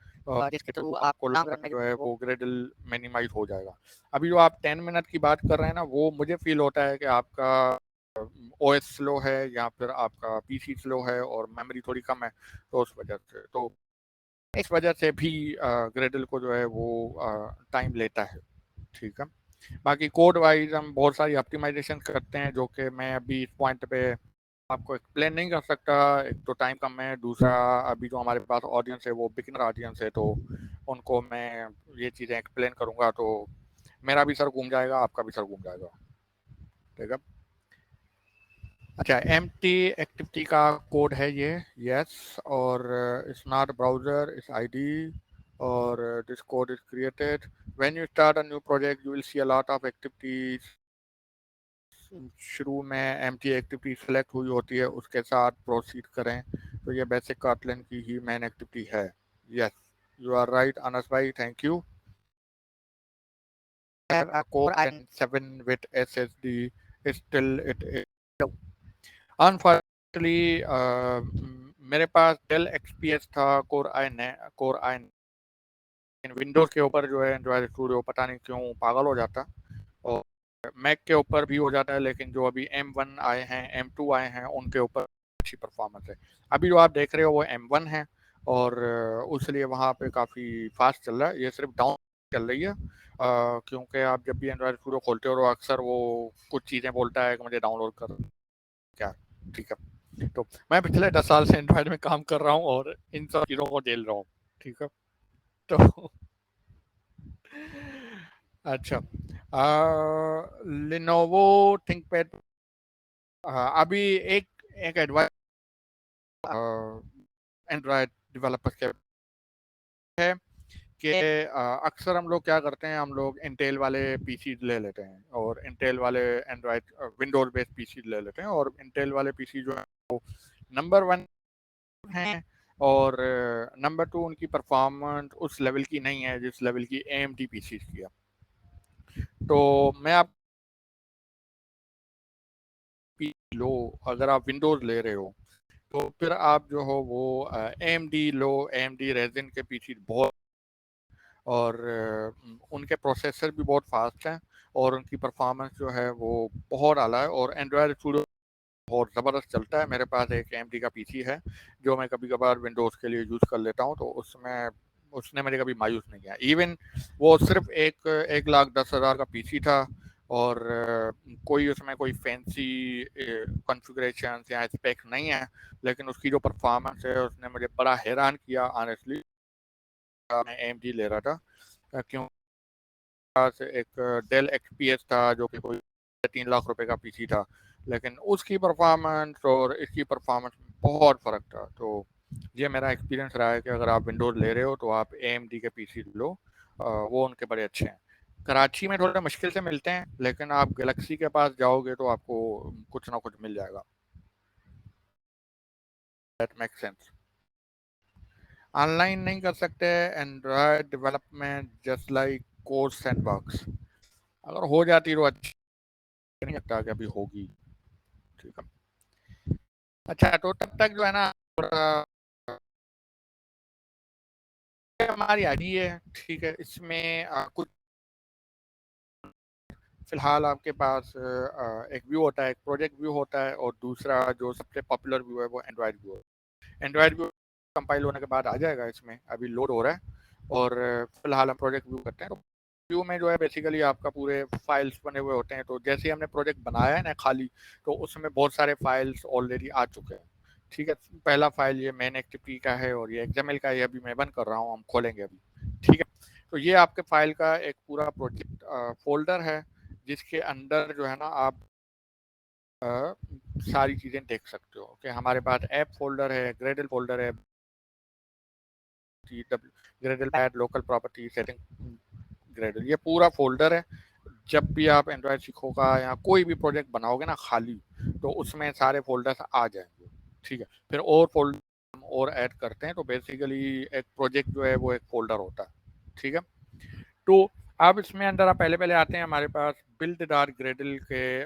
Speaker 1: जिसके थ्रू आपको लॉन्ग रन में जो है वो ग्रेडल मिनिमाइज हो जाएगा। अभी जो आप 10 मिनट की बात कर रहे हैं ना, वो मुझे फील होता है कि आपका OS स्लो है या फिर आपका PC स्लो है और मेमोरी थोड़ी कम है, तो उस वजह से, तो इस वजह से भी ग्रेडल को जो है वो टाइम लेता है, ठीक है। बाकी कोड वाइज हम बहुत सारी ऑप्टिमाइजेशन करते हैं जो कि मैं अभी इस पॉइंट पे आपको एक्सप्लेन नहीं कर सकता। एक तो टाइम कम है, दूसरा अभी जो हमारे पास ऑडियंस है वो बिगिनर ऑडियंस है, तो उनको मैं ये चीज़ें एक्सप्लेन करूँगा तो मेरा भी सर घूम जाएगा, आपका भी सर घूम जाएगा, ठीक है। अच्छा, एम्प्टी एक्टिविटी का कोड है ये, यस, और it's not browser, it's ID, और this code is created when you start a new project, you will see a lot of activities. शुरू में एम्प्टी एक्टिविटी सेलेक्ट हुई होती है, उसके साथ प्रोसीड करें, तो ये बेसिक कॉटलिन की ही मेन एक्टिविटी है, yes. You are right, Anas bhai. Thank you. A Core i7 with SSD is still it is slow. Unfortunately, मेरे पास Dell XPS था Core i विंडोज के ऊपर जो है एंड्रॉयड स्टूडियो पता नहीं क्यों पागल हो जाता, और मैक के ऊपर भी हो जाता है, लेकिन जो अभी M1 आए हैं M2 आए हैं उनके ऊपर अच्छी परफॉर्मेंस है। अभी जो आप देख रहे हो वो M1 है, और उसलिए वहाँ पे काफ़ी फास्ट चल रहा है। ये सिर्फ डाउन चल रही है, क्योंकि आप जब भी एंड्रॉयड स्टूडियो खोलते हो तो अक्सर वो कुछ चीज़ें बोलता है कि मुझे डाउनलोड कर क्या। ठीक है, तो मैं पिछले 10 साल से एंड्रॉयड में काम कर रहा हूँ और इन सब चीज़ों को झेल रहा हूँ। ठीक है, तो अच्छा, लिनोवो थिंकपैड अभी एक एक एडवाइस एंड्रॉयड डेवलपर्स के है कि अक्सर हम लोग क्या करते हैं, हम लोग इंटेल वाले पीसी ले लेते हैं और इंटेल वाले एंड्रॉयड विंडोज बेस्ड पीसी ले लेते हैं, और इंटेल वाले पीसी जो है वो नंबर वन हैं, और नंबर टू उनकी परफॉर्मेंस उस लेवल की नहीं है जिस लेवल की AMD पीसी की है। तो मैं आप लो, अगर आप विंडोज ले रहे हो तो फिर आप जो हो वो AMD लो, AMD रेजिन के पीसी बहुत, और उनके प्रोसेसर भी बहुत फास्ट हैं, और उनकी परफॉर्मेंस जो है वो बहुत आला है, और एंड्रॉयड स्टूडियो बहुत ज़बरदस्त चलता है। मेरे पास एक AMD का पीसी है जो मैं कभी कभार विंडोज़ के लिए यूज़ कर लेता हूँ, तो उसमें उसने मुझे कभी मायूस नहीं किया। इवन वो सिर्फ 1,10,000 का पीसी था, और कोई उसमें कोई फैंसी कॉन्फ़िगरेशन या स्पेक नहीं है, लेकिन उसकी जो परफॉर्मेंस है उसने मुझे बड़ा हैरान किया ऑनेस्टली। मैं AMD ले रहा था क्यों, पास एक डेल XPS था जो कि कोई 3 लाख रुपए का पीसी था, लेकिन उसकी परफॉर्मेंस और इसकी परफॉर्मेंस में बहुत फ़र्क था। तो ये मेरा एक्सपीरियंस रहा है कि अगर आप विंडोज़ ले रहे हो तो आप AMD के पीसी लो, वो उनके बड़े अच्छे हैं। कराची में थोड़े मुश्किल से मिलते हैं, लेकिन आप गैलेक्सी के पास जाओगे तो आपको कुछ ना कुछ मिल जाएगा। That make sense. ऑनलाइन नहीं कर सकते Android development just like code sandbox, अगर हो जाती तो अच्छी, नहीं लगता कि अभी होगी। ठीक है, अच्छा, तो तब तक जो है ना थोड़ा हमारी आईडी है, ठीक है, इसमें कुछ फिलहाल आपके पास एक व्यू होता है, एक प्रोजेक्ट व्यू होता है, और दूसरा जो सबसे पॉपुलर व्यू है वो एंड्रॉयड व्यू है। एंड्रॉयड व्यू कंपाइल होने के बाद आ जाएगा, इसमें अभी लोड हो रहा है, और फिलहाल हम प्रोजेक्ट व्यू करते हैं। तो व्यू में जो है बेसिकली आपका पूरे फाइल्स बने हुए होते हैं, तो जैसे ही हमने प्रोजेक्ट बनाया है ना खाली, तो उसमें बहुत सारे फाइल्स ऑलरेडी आ चुके हैं। ठीक है, पहला फाइल ये मेन एक्टिविटी का है, और ये XML का है, अभी मैं बंद कर रहा हूँ, हम खोलेंगे अभी। ठीक है, तो ये आपके फाइल का एक पूरा प्रोजेक्ट फोल्डर है, जिसके अंदर जो है ना आप सारी चीज़ें देख सकते हो कि हमारे पास ऐप फोल्डर है, ग्रेडल फोल्डर है, Gradle pad, local property setting, Gradle, ये पूरा फोल्डर है। जब भी आप एंड्रॉयड सीखोगा या कोई भी प्रोजेक्ट बनाओगे ना खाली, तो उसमें सारे फोल्डर्स आ जाएंगे। ठीक है, फिर और फोल्डर हम और ऐड करते हैं, तो बेसिकली एक प्रोजेक्ट जो है वो एक फोल्डर होता है। ठीक है, तो अब इसमें अंदर आप पहले पहले आते हैं, हमारे पास बिल्ड डार ग्रेडल के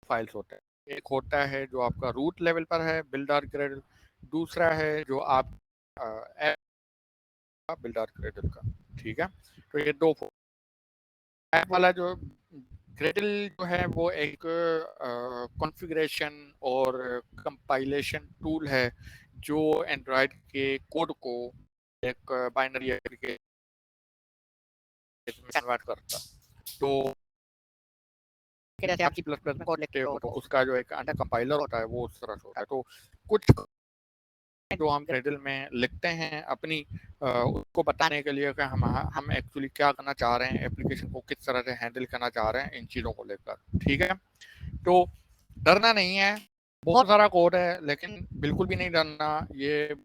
Speaker 1: फाइल्स होते हैं। एक होता है जो आपका रूट लेवल पर है, बिल्ड डार ग्रेडल, दूसरा है जो आप ऐप बिल्ड डार ग्रेडल का। ठीक है, तो ये दो ऐप वाला जो ग्रेडल जो है वो एक कॉन्फ़िगरेशन और कंपाइलेशन टूल है जो एंड्रॉयड के कोड को एक बाइनरी एप्लीकेशन में कन्वर्ट करता है। तो जैसे आप C++ में कोड लिखते हो तो उसका जो एक अंडर कंपाइलर होता है वो उस तरह से होता है। तो कुछ जो हम ग्रेडल में लिखते हैं अपनी उसको बताने के लिए कि हम एक्चुअली क्या करना चाह रहे हैं, एप्लीकेशन को किस तरह से हैंडल करना चाह रहे हैं इन चीज़ों को लेकर। ठीक है, तो डरना नहीं है, बहुत सारा कोड है, लेकिन बिल्कुल भी नहीं डरना। ये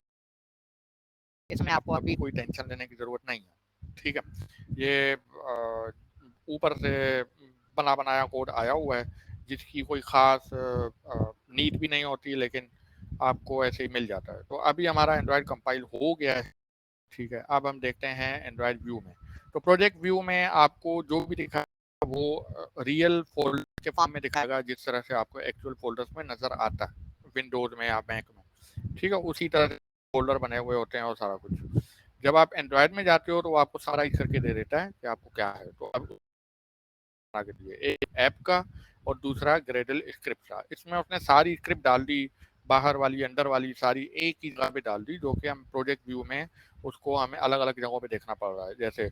Speaker 1: इसमें आपको अभी कोई टेंशन लेने की ज़रूरत नहीं है। ठीक है, ये ऊपर से बना बनाया कोड आया हुआ है, जिसकी कोई ख़ास नीड भी नहीं होती, लेकिन आपको ऐसे ही मिल जाता है। तो अभी हमारा एंड्रॉयड कंपाइल हो गया है, ठीक है, अब हम देखते हैं एंड्रॉयड व्यू में। तो प्रोजेक्ट व्यू में आपको जो भी दिखा वो रियल फोल्डर के फॉर्म में दिखाएगा, जिस तरह से आपको एक्चुअल फोल्डर्स में नजर आता है विंडोज में या मैक में। ठीक है, उसी तरह से फोल्डर बने हुए होते हैं और सारा कुछ। जब आप एंड्रॉयड में जाते हो तो वो आपको सारा ही करके दे देता है कि आपको क्या है। तो अब आगे दिए एक ऐप का और दूसरा ग्रेडल स्क्रिप्ट का। इसमें उसने सारी स्क्रिप्ट डाल दी, बाहर वाली अंदर वाली सारी एक ही जगह पे डाल दी, जो कि हम प्रोजेक्ट व्यू में उसको हमें अलग अलग जगहों पे देखना पड़ रहा है। जैसे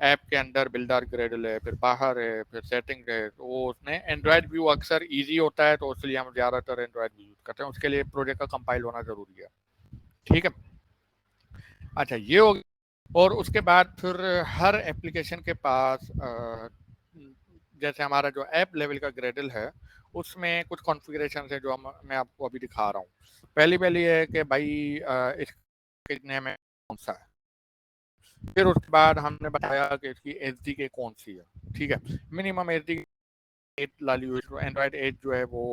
Speaker 1: ऐप के अंदर बिल्डर ग्रेडल है, फिर बाहर है, फिर सेटिंग है। तो वो उसने एंड्रॉयड व्यू अक्सर ईजी होता है, तो इसलिए हम ज़्यादातर एंड्रॉयड व्यू यूज करते हैं। उसके लिए प्रोजेक्ट का कंपाइल होना जरूरी है। ठीक है, अच्छा ये हो गया। और उसके बाद फिर हर एप्लीकेशन के पास जैसे हमारा जो ऐप लेवल का ग्रेडल है उसमें कुछ कॉन्फ़िगरेशन है जो मैं आपको अभी दिखा रहा हूँ। पहली पहली है कि भाई इसके नेम है कौन सा है। फिर उसके बाद हमने बताया कि इसकी एच डी के कौन सी है। ठीक है, मिनिमम एच डी 8 डाली हुई, तो एंड्रॉयड 8 जो है वो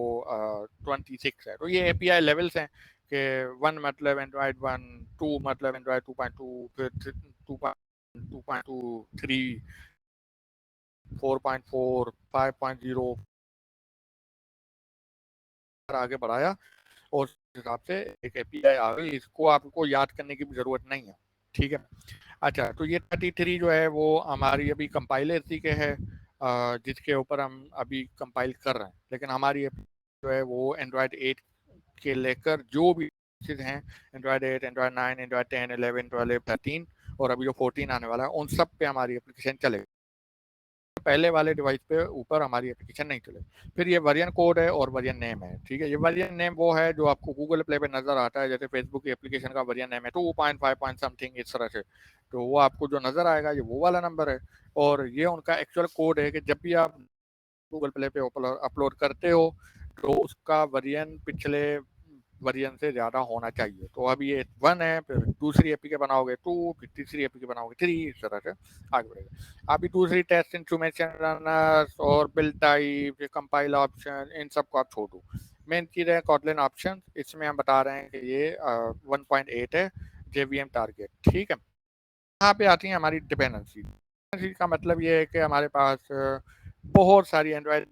Speaker 1: 26 है। तो ये एपीआई लेवल्स हैं कि 1 मतलब एंड्रॉयड 1, 2 मतलब एंड्रॉयड 2.2, फिर 2.2, 3, 4.4, 5.0 आगे बढ़ाया और उस हिसाब से एक एपीआई आ गई। इसको आपको याद करने की भी ज़रूरत नहीं है। ठीक है, अच्छा तो ये 33 जो है वो हमारी अभी कंपाइलर के है, जिसके ऊपर हम अभी कंपाइल कर रहे हैं। लेकिन हमारी जो है वो एंड्रॉयड 8 के लेकर जो भी चीज़ हैं, एंड्रॉयड 8, एंड्रॉयड 9, एंड्रॉयड 10, 11, 12, 13 और अभी जो 14 आने वाला है, उन सब पे हमारी एप्लीकेशन चलेगी। पहले वाले डिवाइस पे ऊपर हमारी एप्लीकेशन नहीं चलेगी। फिर ये वर्जन कोड है और वर्जन नेम है। ठीक है, ये वर्जन नेम वो है जो आपको गूगल प्ले पे नजर आता है। जैसे फेसबुक की एप्लीकेशन का वर्जन नेम है 2.5 पॉइंट समथिंग, इस तरह से। तो वो आपको जो नजर आएगा ये वो वाला नंबर है। और ये उनका एक्चुअल कोड है कि जब भी आप गूगल प्ले पे अपलोड करते हो तो उसका वर्जन पिछले वर्जन से ज़्यादा होना चाहिए। तो अब ये 1 है, फिर दूसरी एपी के बनाओगे 2, फिर तीसरी एपी के बनाओगे 3, इस तरह से आगे बढ़ेगा। अभी दूसरी टेस्ट इंस्ट्रूमेंटेशन रनर्स और बिल्ड टाइप, कंपाइल ऑप्शन, इन सबको आप छोड़ दो। मेन चीज़ है कॉटलिन ऑप्शन। इसमें हम बता रहे हैं कि ये 1.8 है जेवीएम टारगेट। ठीक है, यहाँ पे आती है हमारी डिपेंडेंसी का मतलब ये है कि हमारे पास बहुत सारी एंड्रॉयड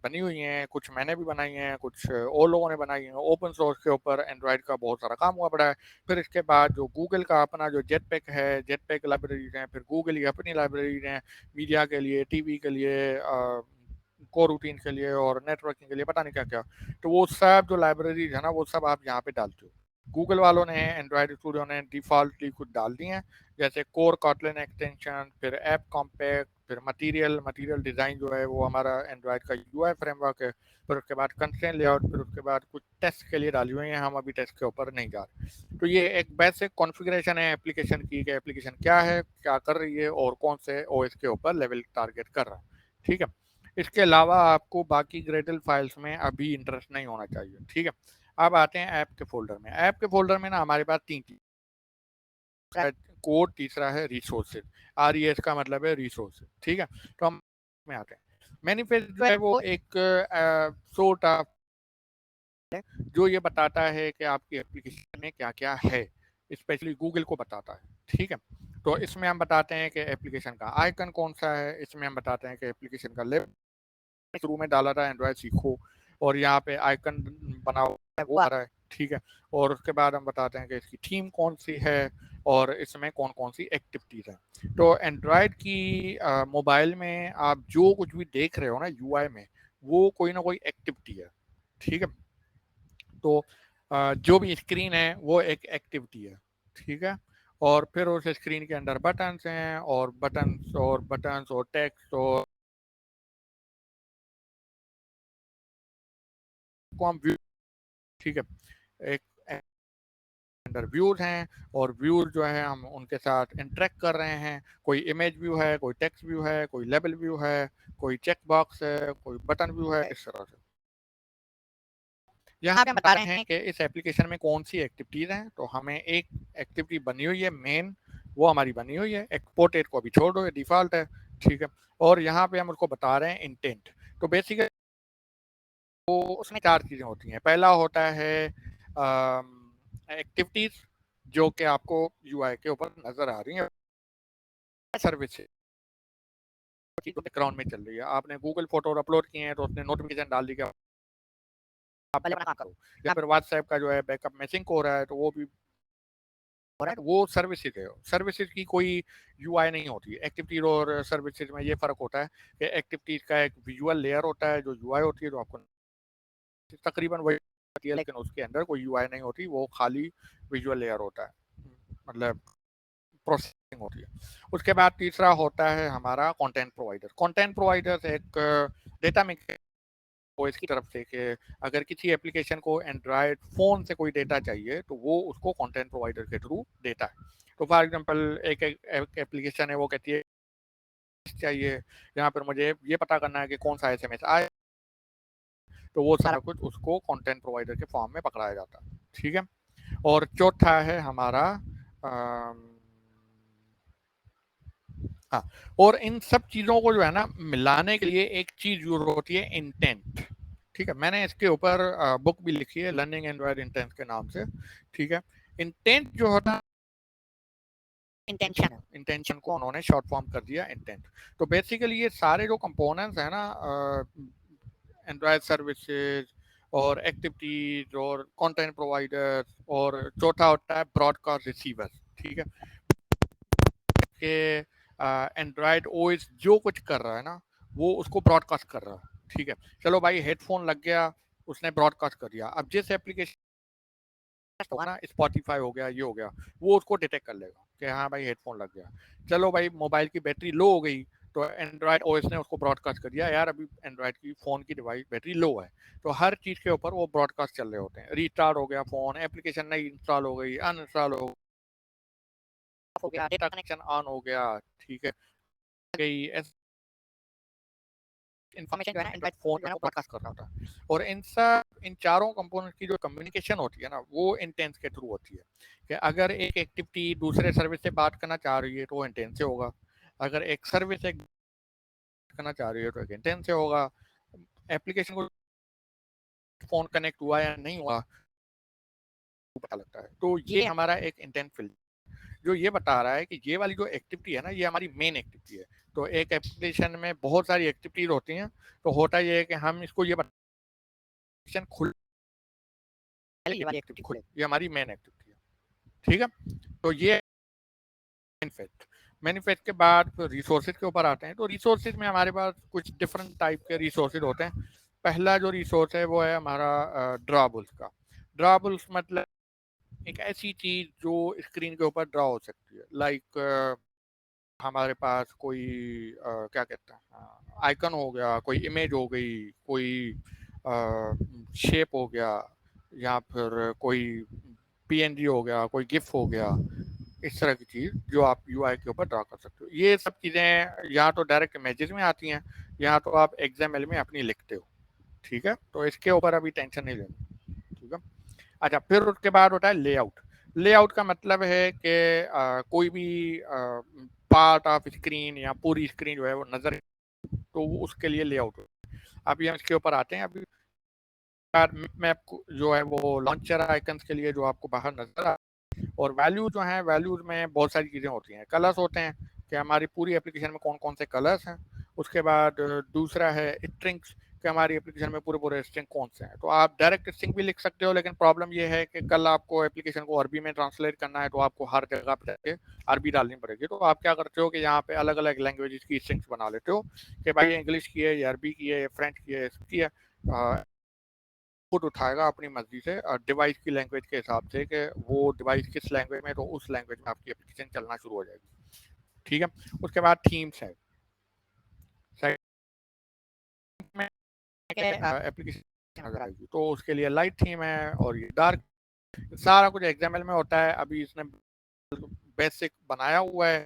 Speaker 1: बनी हुई हैं। कुछ मैंने भी बनाई हैं, कुछ और लोगों ने बनाई हैं। ओपन सोर्स के ऊपर एंड्रॉयड का बहुत सारा काम हुआ पड़ा है। फिर इसके बाद जो गूगल का अपना जो जेटपैक है, जेटपैक लाइब्रेरीज हैं। फिर गूगल की अपनी लाइब्रेरीज हैं, मीडिया के लिए, टीवी के लिए, को रूटीन के लिए और नेटवर्किंग के लिए, पता नहीं क्या क्या। तो वो सब जो लाइब्रेरीज है ना, वो सब आप यहाँ पे डालते हो। गूगल वालों ने, एंड्रॉयड स्टूडियो ने डिफॉल्टली कुछ डाल दी हैं, जैसे कोर कॉटलिन एक्सटेंशन, फिर ऐप कॉम्पैक्ट, फिर मटीरियल। मटीरियल डिज़ाइन जो है वो हमारा एंड्रॉयड का यूआई फ्रेमवर्क है। फिर उसके बाद कंस्ट्रेंट लेआउट, फिर उसके बाद कुछ टेस्ट के लिए डाली हुई हैं। हम अभी टेस्ट के ऊपर नहीं जा रहे। तो ये एक बेसिक कॉन्फ़िगरेशन है एप्लीकेशन की, कि एप्लीकेशन क्या है, क्या कर रही है और कौन से ओएस के ऊपर लेवल टारगेट कर रहा है। ठीक है, इसके अलावा आपको बाकी ग्रेडल फाइल्स में अभी इंटरेस्ट नहीं होना चाहिए। ठीक है, अब आते हैं ऐप के फोल्डर में। ऐप के फोल्डर में ना हमारे पास 3 चीज़, कोड, तीसरा है रिसोर्सेज। RES का मतलब है रिसोर्सेज। ठीक है, तो हम में आते हैं। मैनिफेस्ट जो है वो एक सोर्ट ऑफ जो ये बताता है कि आपकी एप्लीकेशन में क्या क्या है, स्पेशली गूगल को बताता है। ठीक है, तो इसमें हम बताते हैं कि एप्लीकेशन का आइकन कौन सा है। इसमें हम बताते हैं कि एप्लीकेशन का लेवल शुरू में डाला था एंड्रॉयड सीखो, और यहाँ पे आइकन बना हुआ है वो आ रहा है। ठीक है, और उसके बाद हम बताते हैं कि इसकी थीम कौन सी है और इसमें कौन कौन सी एक्टिविटीज हैं। तो एंड्रॉयड की मोबाइल में आप जो कुछ भी देख रहे हो ना यूआई में, वो कोई ना कोई एक्टिविटी है। ठीक है, तो जो भी स्क्रीन है वो एक एक्टिविटी है। ठीक है, और फिर उस स्क्रीन के अंदर बटन्स हैं और बटन्स और टेक्स्ट और को हम व्यू। ठीक है, एक अंडर व्यूज हैं और व्यूज जो है हम उनके साथ इंटरेक्ट कर रहे हैं। कोई इमेज व्यू है, कोई टेक्स्ट व्यू है, कोई लेबल व्यू है, कोई चेक बॉक्स है, कोई बटन व्यू है, इस तरह से। यहाँ पे हम बता रहे हैं कि इस एप्लीकेशन में कौन सी एक्टिविटीज हैं। तो हमें एक एक्टिविटी बनी हुई है मेन, वो हमारी बनी हुई है। एक्सपोर्टेड को अभी छोड़ दो, ये डिफॉल्ट है। ठीक है, और यहाँ पे हम उसको बता रहे हैं इंटेंट। तो बेसिकली उसमें 4 चीज़ें होती हैं। पहला होता है एक्टिविटीज, जो कि आपको यूआई के ऊपर नजर आ रही है सर्विस बैकग्राउंड में चल रही है। आपने गूगल फोटो अपलोड किए हैं तो उसने नोटिफिकेशन डाल दी कि आप
Speaker 2: पहले अपना काम करो।
Speaker 1: या फिर व्हाट्सएप का जो है बैकअप में सिंक हो रहा है तो वो भी हो रहा है, तो वो सर्विसेज है। सर्विसेज की कोई यूआई नहीं होती। एक्टिविटीज और सर्विसेज में ये फर्क होता है कि एक्टिविटीज का एक विजुअल लेयर होता है जो यूआई होती है, जो आपको तकरीबन वही होती है, लेकिन उसके अंदर कोई यूआई नहीं होती, वो खाली विजुअल लेयर होता है, मतलब प्रोसेसिंग होती है। उसके बाद तीसरा होता है हमारा कंटेंट प्रोवाइडर। कंटेंट प्रोवाइडर एक डेटा में इसकी तरफ से कि अगर किसी एप्लीकेशन को एंड्रॉयड फ़ोन से कोई डेटा चाहिए तो वो उसको कंटेंट प्रोवाइडर के थ्रू देता है। तो फॉर एग्जांपल एक एप्लीकेशन है, वो कहती है चाहिए, यहाँ पर मुझे ये पता करना है कि कौन सा एसएमएस आए, तो वो सारा कुछ उसको कंटेंट प्रोवाइडर के फॉर्म में पकड़ाया जाता है। ठीक है। और चौथा है हमारा हाँ, और इन सब चीज़ों को जो है ना मिलाने के लिए एक चीज़ यूज होती है, इंटेंट। ठीक है, मैंने इसके ऊपर बुक भी लिखी है, लर्निंग एंड्रॉयड इंटेंट के नाम से। ठीक है, इंटेंट जो होता है,
Speaker 2: इंटेंशन
Speaker 1: इंटेंशन को उन्होंने शॉर्ट फॉर्म कर दिया इंटेंट। तो बेसिकली ये सारे जो कंपोनेंट्स हैं ना, एंड्रॉयड सर्विसेज और एक्टिविटीज और कंटेंट प्रोवाइडर, और चौथा होता है ब्रॉडकास्ट रिसीवर। ठीक है, कि एंड्रॉयड ओएस जो कुछ कर रहा है ना, वो उसको ब्रॉडकास्ट कर रहा है। ठीक है, चलो भाई हेडफोन लग गया, उसने ब्रॉडकास्ट कर दिया। अब जिस एप्लीकेशन होगा ना, स्पॉटिफाई हो गया, ये हो गया, वो उसको डिटेक्ट कर लेगा कि हाँ भाई हेडफोन लग गया। चलो भाई मोबाइल की बैटरी लो हो गई, तो एंड्रॉयड ओएस ने उसको ब्रॉडकास्ट कर दिया, यार अभी एंड्रॉयड की फ़ोन की डिवाइस बैटरी लो है। तो हर चीज़ के ऊपर वो ब्रॉडकास्ट चल रहे होते हैं। रीस्टार्ट हो गया फ़ोन, एप्लीकेशन नई इंस्टॉल हो गई, अनइंस्टॉल हो गया, डेटा कनेक्शन ऑन हो गया। ठीक है, गई इन्फॉर्मेशन जो है ना एंड्रॉइड फोन जो है ना ब्रॉडकास्ट कर रहा होता है। और इन चारों कंपोनेंट्स की जो कम्युनिकेशन होती है ना, वो इंटेंस के थ्रू होती है। कि अगर एक एक्टिविटी दूसरे सर्विस से बात करना चाह रही है तो वो इंटेंस से होगा, अगर एक सर्विस से करना चाह रही है तो एक इंटेंस से होगा। एप्लीकेशन को फोन कनेक्ट हुआ या नहीं हुआ पता लगता है। तो ये हमारा एक इंटेंट फील्ड जो ये बता रहा है कि ये वाली जो एक्टिविटी है ना, ये हमारी मेन एक्टिविटी है। तो एक एप्लीकेशन में बहुत सारी एक्टिविटीज होती हैं, तो होता ये है कि हम इसको ये खुल ये वाली एक्टिविटी खुले, ये हमारी मेन एक्टिविटी है। ठीक है, तो ये मैनिफेस्ट के बाद फिर रिसोर्सेज के ऊपर आते हैं। तो रिसोर्सेज में हमारे पास कुछ डिफरेंट टाइप के रिसोर्सेज होते हैं। पहला जो रिसोर्स है वो है हमारा ड्रॉबुल्स का। ड्रॉबुल्स मतलब एक ऐसी चीज जो स्क्रीन के ऊपर ड्रॉ हो सकती है। लाइक हमारे पास कोई क्या कहते हैं आइकन हो गया, कोई इमेज हो गई, कोई शेप हो गया, या फिर कोई पीएनजी हो गया, कोई गिफ हो गया, इस तरह की चीज़ जो आप यूआई के ऊपर ड्रा कर सकते हो। ये सब चीज़ें या तो डायरेक्ट इमेजेस में आती हैं या तो आप एक्सएमएल में अपनी लिखते हो। ठीक है, तो इसके ऊपर अभी टेंशन नहीं लेनी। ठीक है, अच्छा, फिर उसके बाद होता है लेआउट। लेआउट का मतलब है कि कोई भी पार्ट ऑफ स्क्रीन या पूरी स्क्रीन जो है वो नजर, तो उसके लिए लेआउट। अभी हम इसके ऊपर आते हैं। अभी मैप जो है वो लॉन्चर आइकन्स के लिए जो आपको बाहर नजर आ, और वैल्यू जो है, वैल्यूज में बहुत सारी चीज़ें होती हैं। कलर्स होते हैं कि हमारी पूरी एप्लीकेशन में कौन कौन से कलर्स हैं। उसके बाद दूसरा है स्ट्रिंग्स कि हमारी एप्लीकेशन में पूरे पूरे स्ट्रिंग कौन से हैं। तो आप डायरेक्ट स्ट्रिंग भी लिख सकते हो, लेकिन प्रॉब्लम ये है कि कल आपको एप्लीकेशन को अरबी में ट्रांसलेट करना है तो आपको हर जगह पर जाके अरबी डालनी पड़ेगी। तो आप क्या करते हो कि यहाँ पे अलग अलग लैंग्वेजेस की स्ट्रिंग्स बना लेते हो कि भाई इंग्लिश की है, या अरबी की है, या फ्रेंच की है, इसकी है। खुद उठाएगा अपनी मर्जी से डिवाइस की लैंग्वेज के हिसाब से कि वो डिवाइस किस लैंग्वेज में, तो उस लैंग्वेज में आपकी एप्लीकेशन चलना शुरू हो जाएगी। ठीक है, उसके बाद थीम्स है में एप्लीकेशन आ जाएगी, तो उसके लिए लाइट थीम है और ये डार्क। सारा कुछ एक्सएमएल में होता है। अभी इसने बेसिक बनाया हुआ है,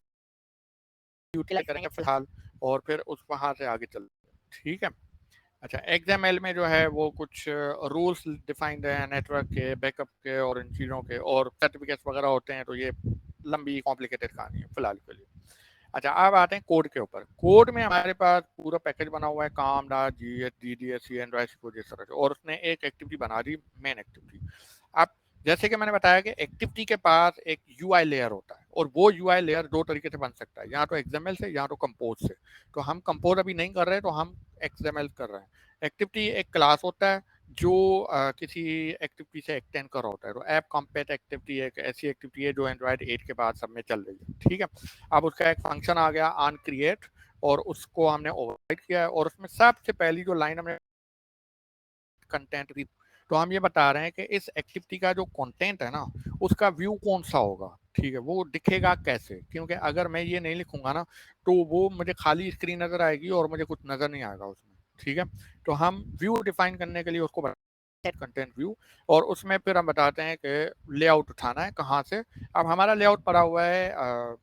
Speaker 1: यूटिलाइज करेंगे फिलहाल, और फिर उस वहां से आगे चलते हैं। ठीक है, अच्छा, एक्सएमएल में जो है वो कुछ रूल्स डिफाइंड है नेटवर्क के, बैकअप के और इन चीज़ों के, और सर्टिफिकेट्स वगैरह होते हैं। तो ये लंबी कॉम्प्लिकेटेड कहानी है फिलहाल के लिए। अच्छा, अब आते हैं कोड के ऊपर। कोड में हमारे पास पूरा पैकेज बना हुआ है, com dot G S D D S C android को जिस तरह से, और उसने एक एक्टिविटी बना दी, मेन एक्टिविटी। अब जैसे कि मैंने बताया कि एक्टिविटी के पास एक यूआई लेयर होता है और वो यूआई लेयर दो तरीके से बन सकता है, या तो एक्सएमएल से या तो कंपोज से। तो हम कंपोज अभी नहीं कर रहे, तो हम एक्सएमएल कर रहे हैं। एक्टिविटी एक क्लास होता है जो किसी एक्टिविटी से एक्सटेंड कर रहा होता है। तो ऐप कॉम्पेट एक्टिविटी एक ऐसी एक्टिविटी है जो एंड्रॉयड 8 के बाद सब में चल रही है, ठीक है। अब उसका एक फंक्शन आ गया ऑन क्रिएट, और उसको हमने ओवरराइड किया है, और उसमें सबसे पहली जो लाइन हमने कंटेंट भी, तो हम ये बता रहे हैं कि इस एक्टिविटी का जो कंटेंट है ना, उसका व्यू कौन सा होगा, ठीक है, वो दिखेगा कैसे। क्योंकि अगर मैं ये नहीं लिखूंगा ना, तो वो मुझे खाली स्क्रीन नजर आएगी और मुझे कुछ नजर नहीं आएगा उसमें, ठीक है। तो हम व्यू डिफाइन करने के लिए उसको कंटेंट व्यू, और उसमें फिर हम बताते हैं कि लेआउट उठाना है कहाँ से। अब हमारा लेआउट पड़ा हुआ है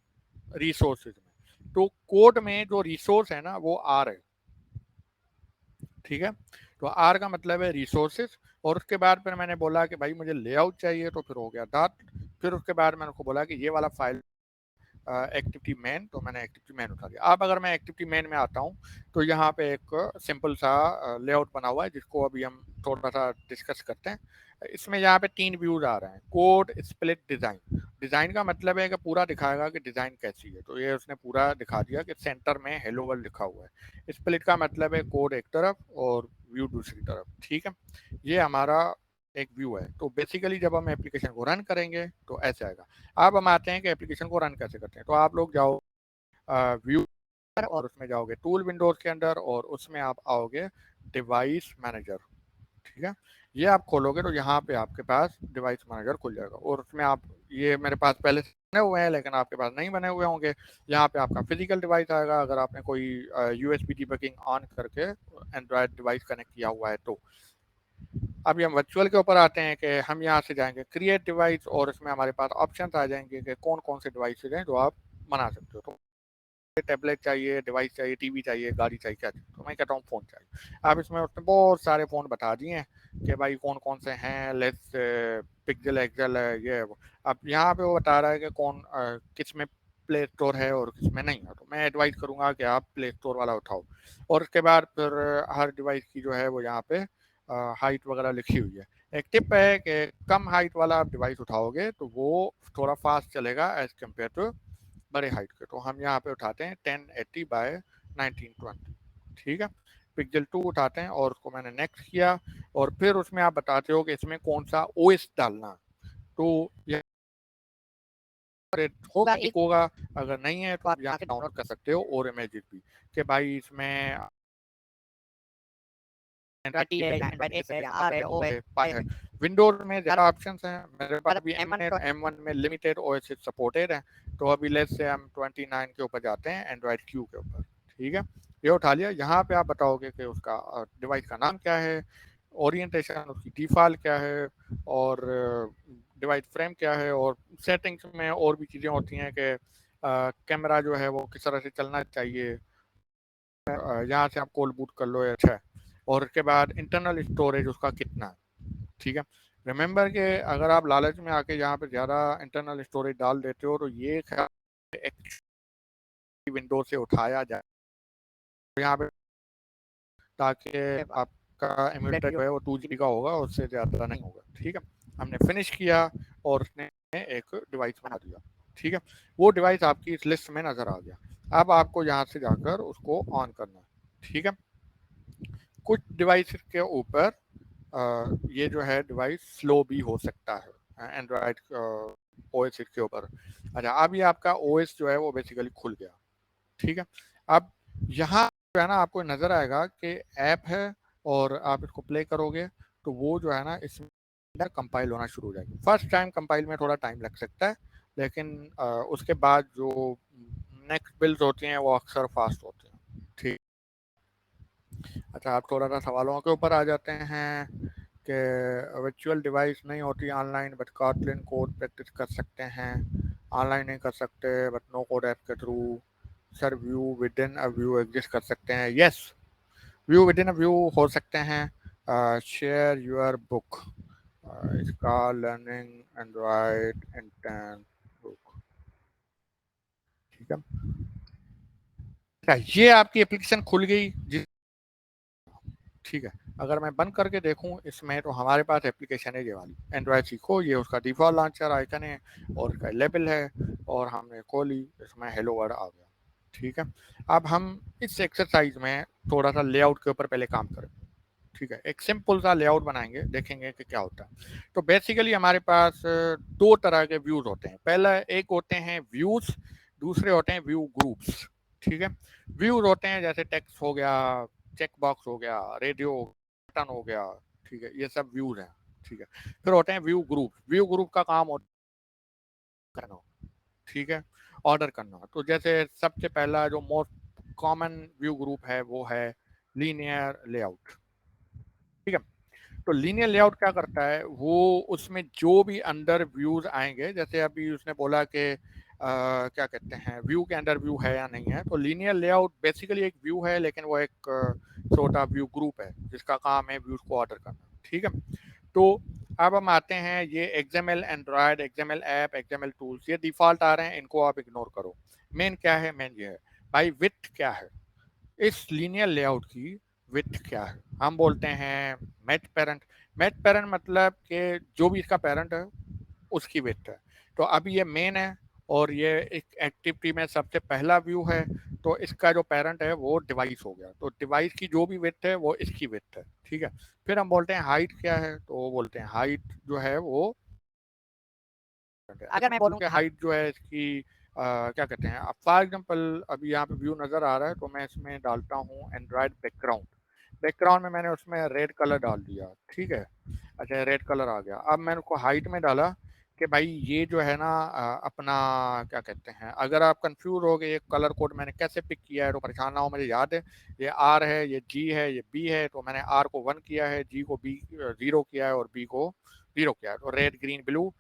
Speaker 1: रिसोर्सेज में, तो कोड में जो रिसोर्स है ना वो आर है, ठीक है। तो आर का मतलब है रिसोर्सेज, और उसके बाद फिर मैंने बोला कि भाई मुझे लेआउट चाहिए, तो फिर हो गया डॉट। फिर उसके बाद मैंने उसको बोला कि ये वाला फाइल एक्टिविटी मैन, तो मैंने एक्टिविटी मैन उठा दिया। अब अगर मैं एक्टिविटी मैन में आता हूँ, तो यहाँ पे एक सिंपल सा लेआउट बना हुआ है जिसको अभी हम थोड़ा सा डिस्कस करते हैं। इसमें यहाँ पे 3 व्यूज आ रहे हैं, कोड, स्प्लिट, डिजाइन। डिजाइन का मतलब है कि पूरा दिखाएगा कि डिजाइन कैसी है, तो ये उसने पूरा दिखा दिया कि सेंटर में हेलो वर्ल्ड लिखा हुआ है। स्प्लिट का मतलब है कोड एक तरफ और व्यू दूसरी तरफ, ठीक है। ये हमारा एक व्यू है। तो बेसिकली जब हम एप्लीकेशन को रन करेंगे तो ऐसे आएगा। अब हम आते हैं कि एप्लीकेशन को रन कैसे करते हैं। तो आप लोग जाओ व्यू और उसमें जाओगे टूल विंडोज के अंदर, और उसमें आप आओगे डिवाइस मैनेजर, ठीक है। ये आप खोलोगे तो यहाँ पे आपके पास डिवाइस मैनेजर खुल जाएगा, और उसमें आप, ये मेरे पास पहले से बने हुए हैं लेकिन आपके पास नहीं बने हुए होंगे। यहाँ पे आपका फिजिकल डिवाइस आएगा, अगर आपने कोई यूएसबी डीबगिंग ऑन करके एंड्रॉयड डिवाइस कनेक्ट किया हुआ है तो। अभी हम वर्चुअल के ऊपर आते हैं कि हम यहाँ से जाएंगे क्रिएट डिवाइस, और इसमें हमारे पास ऑप्शन आ जाएंगे कि कौन कौन से डिवाइसेज हैं जो आप बना सकते हो। तो टैबलेट चाहिए, डिवाइस चाहिए, टीवी चाहिए, गाड़ी चाहिए, क्या चाहिए, तो मैं कहता हूँ फ़ोन चाहिए। अब इसमें उसने बहुत सारे फ़ोन बता दिए हैं कि भाई कौन कौन से हैं, लेट्स पिक्सल एक्सेल है, ये है वो। अब यहाँ पे वो बता रहा है कि कौन किस में प्ले स्टोर है और किस में नहीं है, तो मैं एडवाइस करूँगा कि आप प्ले स्टोर वाला उठाओ। और उसके बाद फिर हर डिवाइस की जो है वो यहाँ पे हाइट वगैरह लिखी हुई है। एक टिप है कि कम हाइट वाला आप डिवाइस उठाओगे तो वो थोड़ा फास्ट चलेगा एज कम्पेयर टू बड़े हाइट के। तो हम यहाँ पे उठाते हैं 1080 बाय 1920, ठीक है। पिक्सल 2 उठाते हैं और उसको मैंने नेक्स्ट किया, और फिर उसमें आप बताते हो कि इसमें कौन सा ओएस डालना है। तो ये होगा, एक होगा, अगर नहीं है तो आप यहाँ से डाउनलोड कर सकते हो और इमेजेस भी, कि भाई इसमें एंड्रॉइड है या एंड्रॉइड एस है या आर है, ओ है, पाई है। विंडोज में ज़्यादा ऑप्शंस हैं, मेरे पास अभी M1 में लिमिटेड ओएस सपोर्टेड है। तो अभी लेट्स से हम 29 के ऊपर जाते हैं, एंड्रॉइड क्यू के ऊपर, ठीक है। ये उठा लिया। यहाँ पे आप बताओगे कि उसका डिवाइस का नाम क्या है, ओरिएंटेशन उसकी डिफ़ॉल्ट क्या है, और डिवाइस फ्रेम क्या है, और सेटिंग्स में और भी चीज़ें होती हैं कि कैमरा जो है वो किस तरह से चलना चाहिए। यहाँ से आप कोल बूट कर लो, अच्छा है। और उसके बाद इंटरनल स्टोरेज उसका कितना है, ठीक है। रिमेंबर कि अगर आप लालच में आके यहाँ पे ज़्यादा इंटरनल स्टोरेज डाल देते हो तो ये विंडो से उठाया जाए, तो यहाँ पे, ताकि आपका एमुलेटर जो है वो 2 GB का होगा, उससे ज़्यादा नहीं होगा, ठीक है। हमने फिनिश किया और उसने एक डिवाइस बना दिया, ठीक है। वो डिवाइस आपकी इस लिस्ट में नज़र आ गया। अब आपको यहाँ से जाकर उसको ऑन करना है, ठीक है। कुछ डिवाइस के ऊपर ये जो है डिवाइस स्लो भी हो सकता है एंड्रॉयड ओएस के ऊपर। अच्छा, अब ये आपका ओएस जो है वो बेसिकली खुल गया, ठीक है। अब यहाँ जो है ना आपको नज़र आएगा कि ऐप है, और आप इसको प्ले करोगे तो वो जो है ना इसमें कंपाइल होना शुरू हो जाएगी। फर्स्ट टाइम कंपाइल में थोड़ा टाइम लग सकता है, लेकिन उसके बाद जो नेक्स्ट बिल्ड होती हैं वो अक्सर फास्ट होती हैं, ठीक। अच्छा, आप थोड़ा सा सवालों के ऊपर आ जाते हैं कि वर्चुअल डिवाइस नहीं होती online, but Kotlin code practice कर सकते हैं। ऑनलाइन नहीं कर सकते बट नो कोड ऐप के through. Sir view with in a view exist कर सकते हैं, yes, view with in a view हो सकते हैं। शेयर योर बुक, इसका लर्निंग एंड्रॉयड इंटेंट बुक, ठीक है। ये आपकी एप्लीकेशन खुल गई, ठीक है। अगर मैं बंद करके देखूं इसमें तो हमारे पास एप्लीकेशन है ये वाली एंड्रॉयड सीखो, ये उसका डिफॉल्ट लॉन्चर आइकन है और इसका लेबल है और हमने खोली, इसमें हेलो वर्ड आ गया। ठीक है। अब हम इस एक्सरसाइज में थोड़ा सा लेआउट के ऊपर पहले काम करें। ठीक है, एक सिंपल सा लेआउट बनाएंगे, देखेंगे कि क्या होता है। तो बेसिकली हमारे पास दो तरह के व्यूज होते हैं। पहला एक होते हैं व्यूज, दूसरे होते हैं व्यू ग्रुप्स। ठीक है। व्यूज होते हैं जैसे टेक्स्ट हो गया, चेक बॉक्स हो गया, रेडियो बटन हो गया। ठीक है, ये सब व्यूज हैं। ठीक है। फिर होते हैं व्यू ग्रुप। व्यू ग्रुप का काम होता है करना। ठीक है, ऑर्डर करना। तो जैसे सबसे पहला जो मोस्ट कॉमन व्यू ग्रुप है वो है लीनियर लेआउट। ठीक है। तो लीनियर लेआउट क्या करता है, वो उसमें जो भी अंडर व्यूज आएंगे, जैसे अभी उसने बोला कि क्या कहते हैं व्यू के अंडर व्यू है या नहीं है, तो लीनियर लेआउट बेसिकली एक व्यू है लेकिन वो एक छोटा व्यू ग्रुप है जिसका काम है व्यूज को ऑर्डर करना। ठीक है। तो अब हम आते हैं ये XML Android, XML app, XML tools, ये डिफॉल्ट आ रहे हैं, इनको आप इग्नोर करो। मेन क्या है, मेन ये है भाई विड्थ क्या है इस लीनियर लेआउट की। विड्थ क्या है, हम बोलते हैं मेट पेरेंट। मेट पेरेंट मतलब कि जो भी इसका पेरेंट है उसकी विड्थ है। तो अब ये मेन है और ये एक एक्टिविटी में सबसे पहला व्यू है, तो इसका जो पेरेंट है वो डिवाइस हो गया, तो डिवाइस की जो भी विड्थ है वो इसकी विड्थ है। ठीक है। फिर हम बोलते हैं हाइट क्या है, तो वो बोलते हैं हाइट जो है वो
Speaker 2: अगर मैं बोलूँ
Speaker 1: कि हाइट जो है इसकी क्या कहते हैं, अब फॉर एग्जांपल अभी यहाँ पे व्यू नज़र आ रहा है तो मैं इसमें डालता हूँ एंड्रॉयड बैकग्राउंड। बैकग्राउंड में मैंने उसमें रेड कलर डाल दिया। ठीक है। अच्छा, रेड कलर आ गया। अब मैंने उसको हाइट में डाला कि भाई ये जो है ना अपना क्या कहते हैं, अगर आप कंफ्यूज हो गए ये कलर कोड मैंने कैसे पिक किया है तो परेशान ना हो, मुझे याद है ये आर है, ये जी है, ये बी है, तो मैंने आर को 1 किया है, जी को बी 0 किया है और बी को 0 किया है। तो रेड ग्रीन ब्लू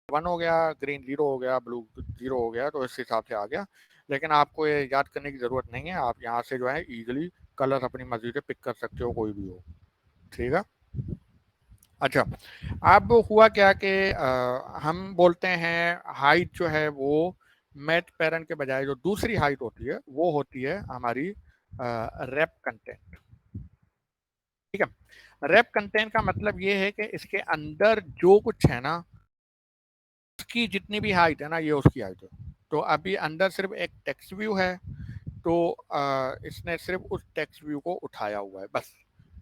Speaker 1: 1 हो गया, ग्रीन 0 हो गया, ब्लू 0 हो गया, तो इस हिसाब से आ गया। लेकिन आपको ये याद करने की ज़रूरत नहीं है, आप यहाँ से जो है इजीली कलर अपनी मर्जी से पिक कर सकते हो, कोई भी हो। ठीक है। अच्छा, अब हुआ क्या कि हम बोलते हैं हाइट जो है वो मेट पेरेंट के बजाय जो दूसरी हाइट होती है वो होती है हमारी रैप कंटेंट। ठीक है। रैप कंटेंट का मतलब ये है कि इसके अंदर जो कुछ है ना उसकी जितनी भी हाइट है ना ये उसकी हाइट है। तो अभी अंदर सिर्फ एक टेक्स्ट व्यू है, तो इसने सिर्फ उस टेक्स्ट व्यू को उठाया हुआ है बस,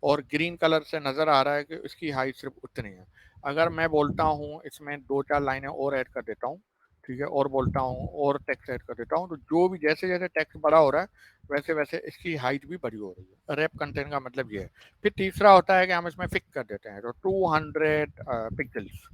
Speaker 1: और ग्रीन कलर से नज़र आ रहा है कि इसकी हाइट सिर्फ उतनी है। अगर मैं बोलता हूँ इसमें 2-4 लाइनें और ऐड कर देता हूँ, ठीक है, और बोलता हूँ और टेक्स्ट ऐड कर देता हूँ, तो जो भी जैसे जैसे टेक्स्ट बड़ा हो रहा है वैसे वैसे इसकी हाइट भी बड़ी हो रही है। रैप कंटेंट का मतलब ये है। फिर तीसरा होता है कि हम इसमें फिक्स कर देते हैं, तो 200 पिक्सल्स।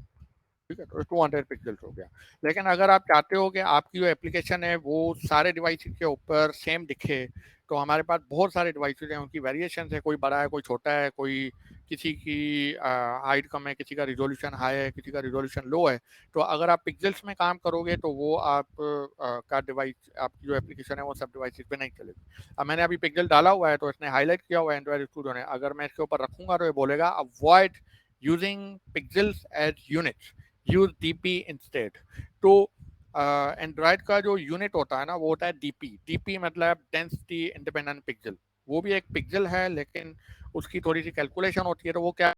Speaker 1: ठीक है, तो 200 पिक्सल्स हो गया। लेकिन अगर आप चाहते हो कि आपकी जो एप्लीकेशन है वो सारे डिवाइस के ऊपर सेम दिखे, तो हमारे पास बहुत सारे डिवाइसेज हैं, उनकी वेरिएशन है, कोई बड़ा है, कोई छोटा है, कोई किसी की हाइट कम है, किसी का रिजोल्यूशन हाई है, किसी का रिजोल्यूशन लो है। तो अगर आप पिक्सल्स में काम करोगे तो वो आप का डिवाइस, आपकी जो एप्लीकेशन है वो सब डिवाइसेज पे नहीं चलेगी। अब मैंने अभी पिक्सल डाला हुआ है तो इसने हाईलाइट किया हुआ है एंड्रॉइड स्टूडियो ने, अगर मैं इसके ऊपर रखूंगा तो ये बोलेगा avoid using pixels as units, use DP instead. तो एंड्रॉयड का जो यूनिट होता है ना वो होता है डीपी। डीपी मतलब डेंसिटी इंडिपेंडेंट पिक्सल। वो भी एक पिक्सल है लेकिन उसकी थोड़ी सी कैलकुलेशन होती है, तो वो क्या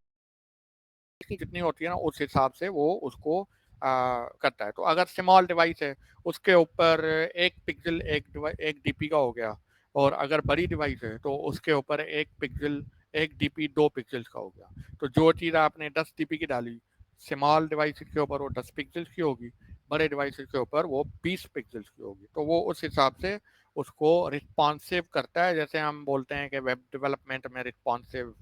Speaker 1: की जितनी होती है ना उस हिसाब से वो उसको करता है। तो अगर स्मॉल डिवाइस है उसके ऊपर एक पिक्सल एक डीपी का हो गया, और अगर बड़ी डिवाइस है तो उसके ऊपर एक पिक्सल एक डीपी 2 पिक्सल्स का हो गया। तो जो चीज़ आपने 10 डीपी की डाली स्मॉल डिवाइस के ऊपर वो 10 पिक्सल्स की होगी, बड़े डिवाइस के ऊपर वो 20 पिक्सल्स की होगी। तो वो उस हिसाब से उसको रिस्पॉन्सिव करता है, जैसे हम बोलते हैं कि वेब डेवलपमेंट में रिस्पॉन्सिव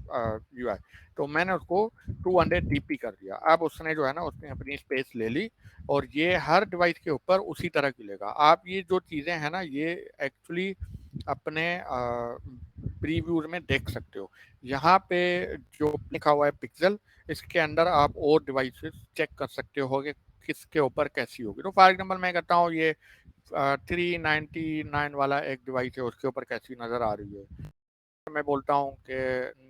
Speaker 1: यूआई। तो मैंने उसको 200 डीपी कर दिया। अब उसने जो है ना उसने अपनी स्पेस ले ली, और ये हर डिवाइस के ऊपर उसी तरह की लेगा। आप ये जो चीज़ें हैं ना ये एक्चुअली अपने प्रीव्यूज में देख सकते हो। यहाँ पे जो लिखा हुआ है पिक्सल, इसके अंदर आप और डिवाइसेस चेक कर सकते हो कि किसके ऊपर कैसी होगी। तो फॉर एग्जाम्पल मैं कहता हूँ ये 399 वाला एक डिवाइस है उसके ऊपर कैसी नज़र आ रही है। मैं बोलता हूँ कि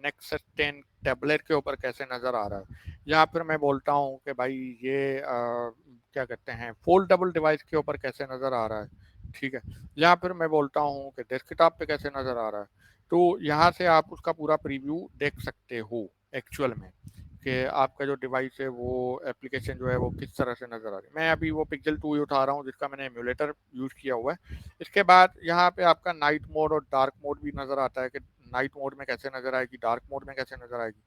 Speaker 1: नेक्सस 10 टैबलेट के ऊपर कैसे नज़र आ रहा है, या फिर मैं बोलता हूँ कि भाई ये क्या कहते हैं फोल्डेबल डिवाइस के ऊपर कैसे नज़र आ रहा है। ठीक है। या फिर मैं बोलता हूँ कि डेस्कटॉप पे कैसे नज़र आ रहा है। तो यहाँ से आप उसका पूरा प्रीव्यू देख सकते हो एक्चुअल में कि आपका जो डिवाइस है वो एप्लीकेशन जो है वो किस तरह से नज़र आ रही है। मैं अभी वो पिक्सल 2 ही उठा रहा हूँ जिसका मैंने एमुलेटर यूज़ किया हुआ है। इसके बाद यहाँ पे आपका नाइट मोड और डार्क मोड भी नज़र आता है कि नाइट मोड में कैसे नज़र आएगी, डार्क मोड में कैसे नज़र आएगी।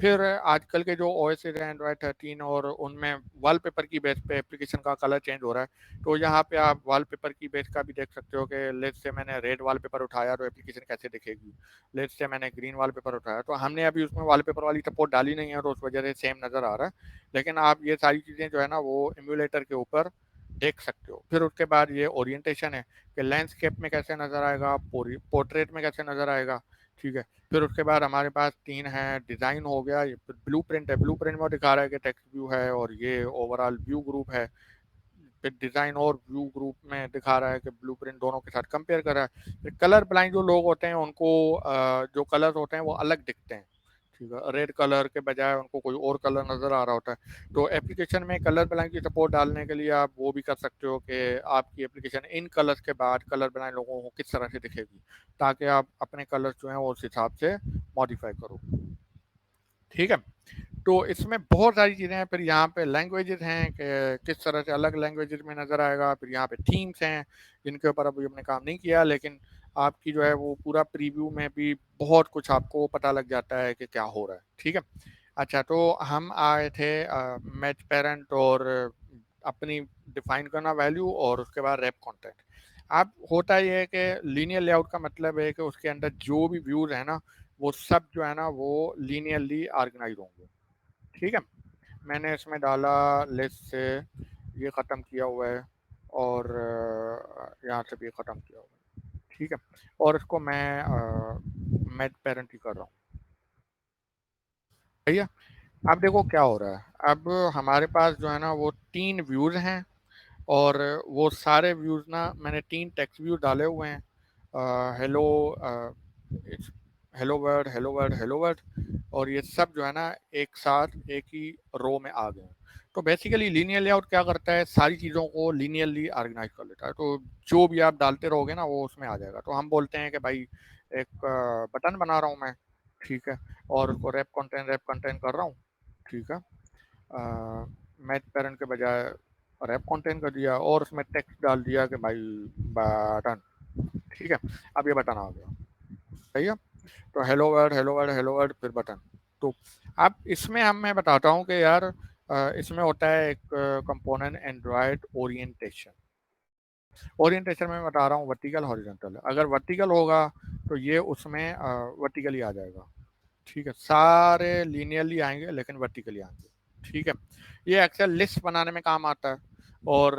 Speaker 1: फिर आजकल के जो ओएस है एंड्रॉयड 13 और उनमें वॉलपेपर की बेस पे एप्लीकेशन का कलर चेंज हो रहा है। तो यहाँ पे आप वॉलपेपर की बेस का भी देख सकते हो कि लेट्स से मैंने रेड वॉलपेपर उठाया तो एप्लीकेशन कैसे दिखेगी। लेट्स से मैंने ग्रीन वॉलपेपर उठाया तो हमने अभी उसमें वॉलपेपर वाली सपोर्ट डाली नहीं है तो उस वजह से सेम नज़र आ रहा है। लेकिन आप ये सारी चीज़ें जो है ना वो एमुलेटर के ऊपर देख सकते हो। फिर उसके बाद ये ओरिएंटेशन है कि लैंडस्केप में कैसे नज़र आएगा, पोर्ट्रेट में कैसे नज़र आएगा। ठीक है। फिर उसके बाद हमारे पास 3 है, डिज़ाइन हो गया, ये ब्लूप्रिंट है। ब्लूप्रिंट में वो दिखा रहा है कि टेक्स्ट व्यू है और ये ओवरऑल व्यू ग्रुप है। फिर डिज़ाइन और व्यू ग्रुप में दिखा रहा है कि ब्लूप्रिंट दोनों के साथ कंपेयर कर रहा है। फिर कलर ब्लाइंड जो लोग होते हैं उनको जो कलर्स होते हैं वो अलग दिखते हैं। ठीक है, रेड कलर के बजाय उनको कोई और कलर नज़र आ रहा होता है। तो एप्लीकेशन में कलर ब्लाइंड की सपोर्ट डालने के लिए आप वो भी कर सकते हो कि आपकी एप्लीकेशन इन कलर्स के बाद कलर ब्लाइंड लोगों को किस तरह से दिखेगी, ताकि आप अपने कलर्स जो हैं वो उस हिसाब से मॉडिफाई करो। ठीक है। तो इसमें बहुत सारी चीज़ें हैं। फिर यहाँ पे लैंग्वेजेस हैं कि किस तरह से अलग लैंग्वेजेस में नज़र आएगा। फिर यहाँ पे थीम्स हैं जिनके ऊपर अभी हमने काम नहीं किया, लेकिन आपकी जो है वो पूरा प्रीव्यू में भी बहुत कुछ आपको पता लग जाता है कि क्या हो रहा है। ठीक है। अच्छा, तो हम आए थे मैच पेरेंट और अपनी डिफाइन करना वैल्यू और उसके बाद रैप कंटेंट। अब होता ये है कि लीनियर लेआउट का मतलब है कि उसके अंदर जो भी व्यूज़ है ना वो सब जो है ना वो लीनियरली ऑर्गेनाइज होंगे। ठीक है। मैंने इसमें डाला लिस्ट से ये ख़त्म किया हुआ है और यहाँ से भी ख़त्म किया हुआ है। ठीक है। और इसको मैं मैच पेरेंट ही कर रहा हूँ। भैया अब देखो क्या हो रहा है। अब हमारे पास जो है ना वो 3 व्यूज़ हैं और वो सारे व्यूज़ ना मैंने 3 टेक्स्ट व्यू डाले हुए हैं। Hello, hello word, hello word, hello word, और ये सब जो है ना एक साथ एक ही रो में आ गए हैं। तो बेसिकली लीनियर लेआउट क्या करता है, सारी चीज़ों को लीनियरली ऑर्गेनाइज कर लेता है। तो जो भी आप डालते रहोगे ना वो उसमें आ जाएगा। तो हम बोलते हैं कि भाई एक बटन बना रहा हूँ मैं। ठीक है। और उसको रैप कंटेंट कर रहा हूँ। ठीक है। मैच पेरेंट के बजाय रैप कंटेंट कर दिया और उसमें टेक्स्ट डाल दिया कि भाई बटन। ठीक है। अब ये बटन आ गया। सही है। तो hello word, hello word, hello word, फिर बटन। तो अब इसमें हम मैं बताता हूँ कि यार इसमें होता है एक कंपोनेंट एंड्रॉयड ओरिएंटेशन। ओरिएंटेशन में बता रहा हूँ वर्टिकल हॉरिजॉन्टल। अगर वर्टिकल होगा तो ये उसमें वर्टिकली आ जाएगा। ठीक है। सारे लीनियरली आएंगे लेकिन वर्टिकली आएंगे। ठीक है। ये अक्सर लिस्ट बनाने में काम आता है और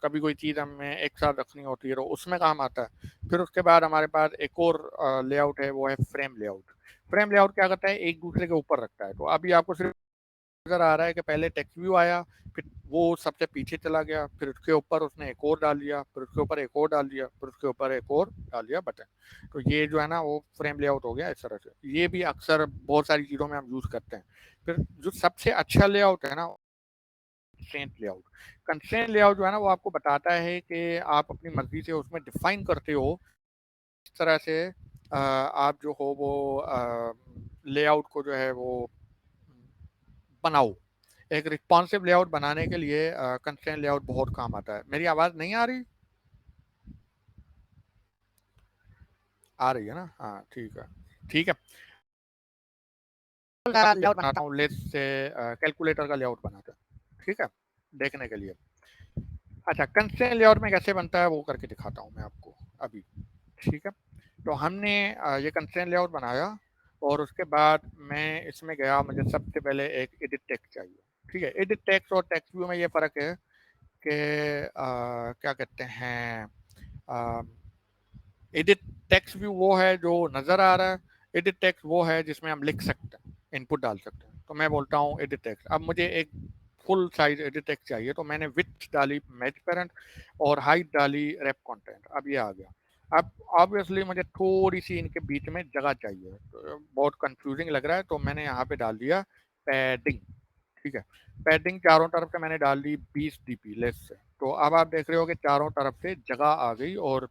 Speaker 1: कभी कोई चीज़ हमें एक साथ रखनी होती है तो उसमें काम आता है। फिर उसके बाद हमारे पास एक और लेआउट है, वो है फ्रेम लेआउट। फ्रेम लेआउट क्या करता है, एक दूसरे के ऊपर रखता है। तो अभी आपको सिर्फ नज़र आ रहा है कि पहले टेक्स्ट व्यू आया, फिर वो सबसे पीछे चला गया, फिर उसके ऊपर उसने एक और डाल दिया, फिर उसके ऊपर एक और डाल दिया, फिर उसके ऊपर एक और डाल दिया बटन। तो ये जो है ना वो फ्रेम लेआउट हो गया इस तरह से। ये भी अक्सर बहुत सारी चीज़ों में हम यूज़ करते हैं। फिर जो सबसे अच्छा लेआउट है ना, कंस्ट्रेंट लेआउट। कंस्ट्रेंट लेआउट जो है ना वो आपको बताता है कि आप अपनी मर्जी से उसमें डिफाइन करते हो इस तरह से आप जो हो वो लेआउट को जो है वो बनाओ। एक रिस्पॉन्सिव लेआउट बनाने के लिए कंस्ट्रेंट लेआउट बहुत काम आता है। मेरी आवाज़ नहीं आ रही? आ रही है ना? हाँ, ठीक है। ठीक है।
Speaker 2: लेआउट
Speaker 1: बनाता हूँ लिस्ट से कैलकुलेटर का लेआउट बनाता है। ठीक है, देखने के लिए। अच्छा, कंस्ट्रेंट लेआउट में कैसे बनता है वो करके दिखाता हूँ मैं आपको अभी। ठीक है। तो हमने ये कंस्ट्रेंट लेआउट बनाया और उसके बाद मैं इसमें गया। मुझे सबसे पहले एक एडिट टेक्स्ट चाहिए। ठीक है। एडिट टेक्स्ट और टेक्स्ट व्यू में ये फ़र्क है कि क्या कहते हैं, एडिट टेक्स्ट व्यू वो है जो नज़र आ रहा है। एडिट टेक्स्ट वो है जिसमें हम लिख सकते हैं, इनपुट डाल सकते हैं। तो मैं बोलता हूँ एडिट टेक्स्ट। अब मुझे एक फुल साइज एडिट टेक्स्ट चाहिए तो मैंने विड्थ डाली मैच पेरेंट और हाइट डाली रैप कंटेंट। अब ये आ गया। अब ऑब्वियसली मुझे थोड़ी सी इनके बीच में जगह चाहिए। तो बहुत कंफ्यूजिंग लग रहा है तो मैंने यहाँ पे डाल दिया पैडिंग। ठीक है। पैडिंग चारों तरफ से मैंने डाल दी 20 dp लेस से। तो अब आप देख रहे हो कि चारों तरफ से जगह आ गई और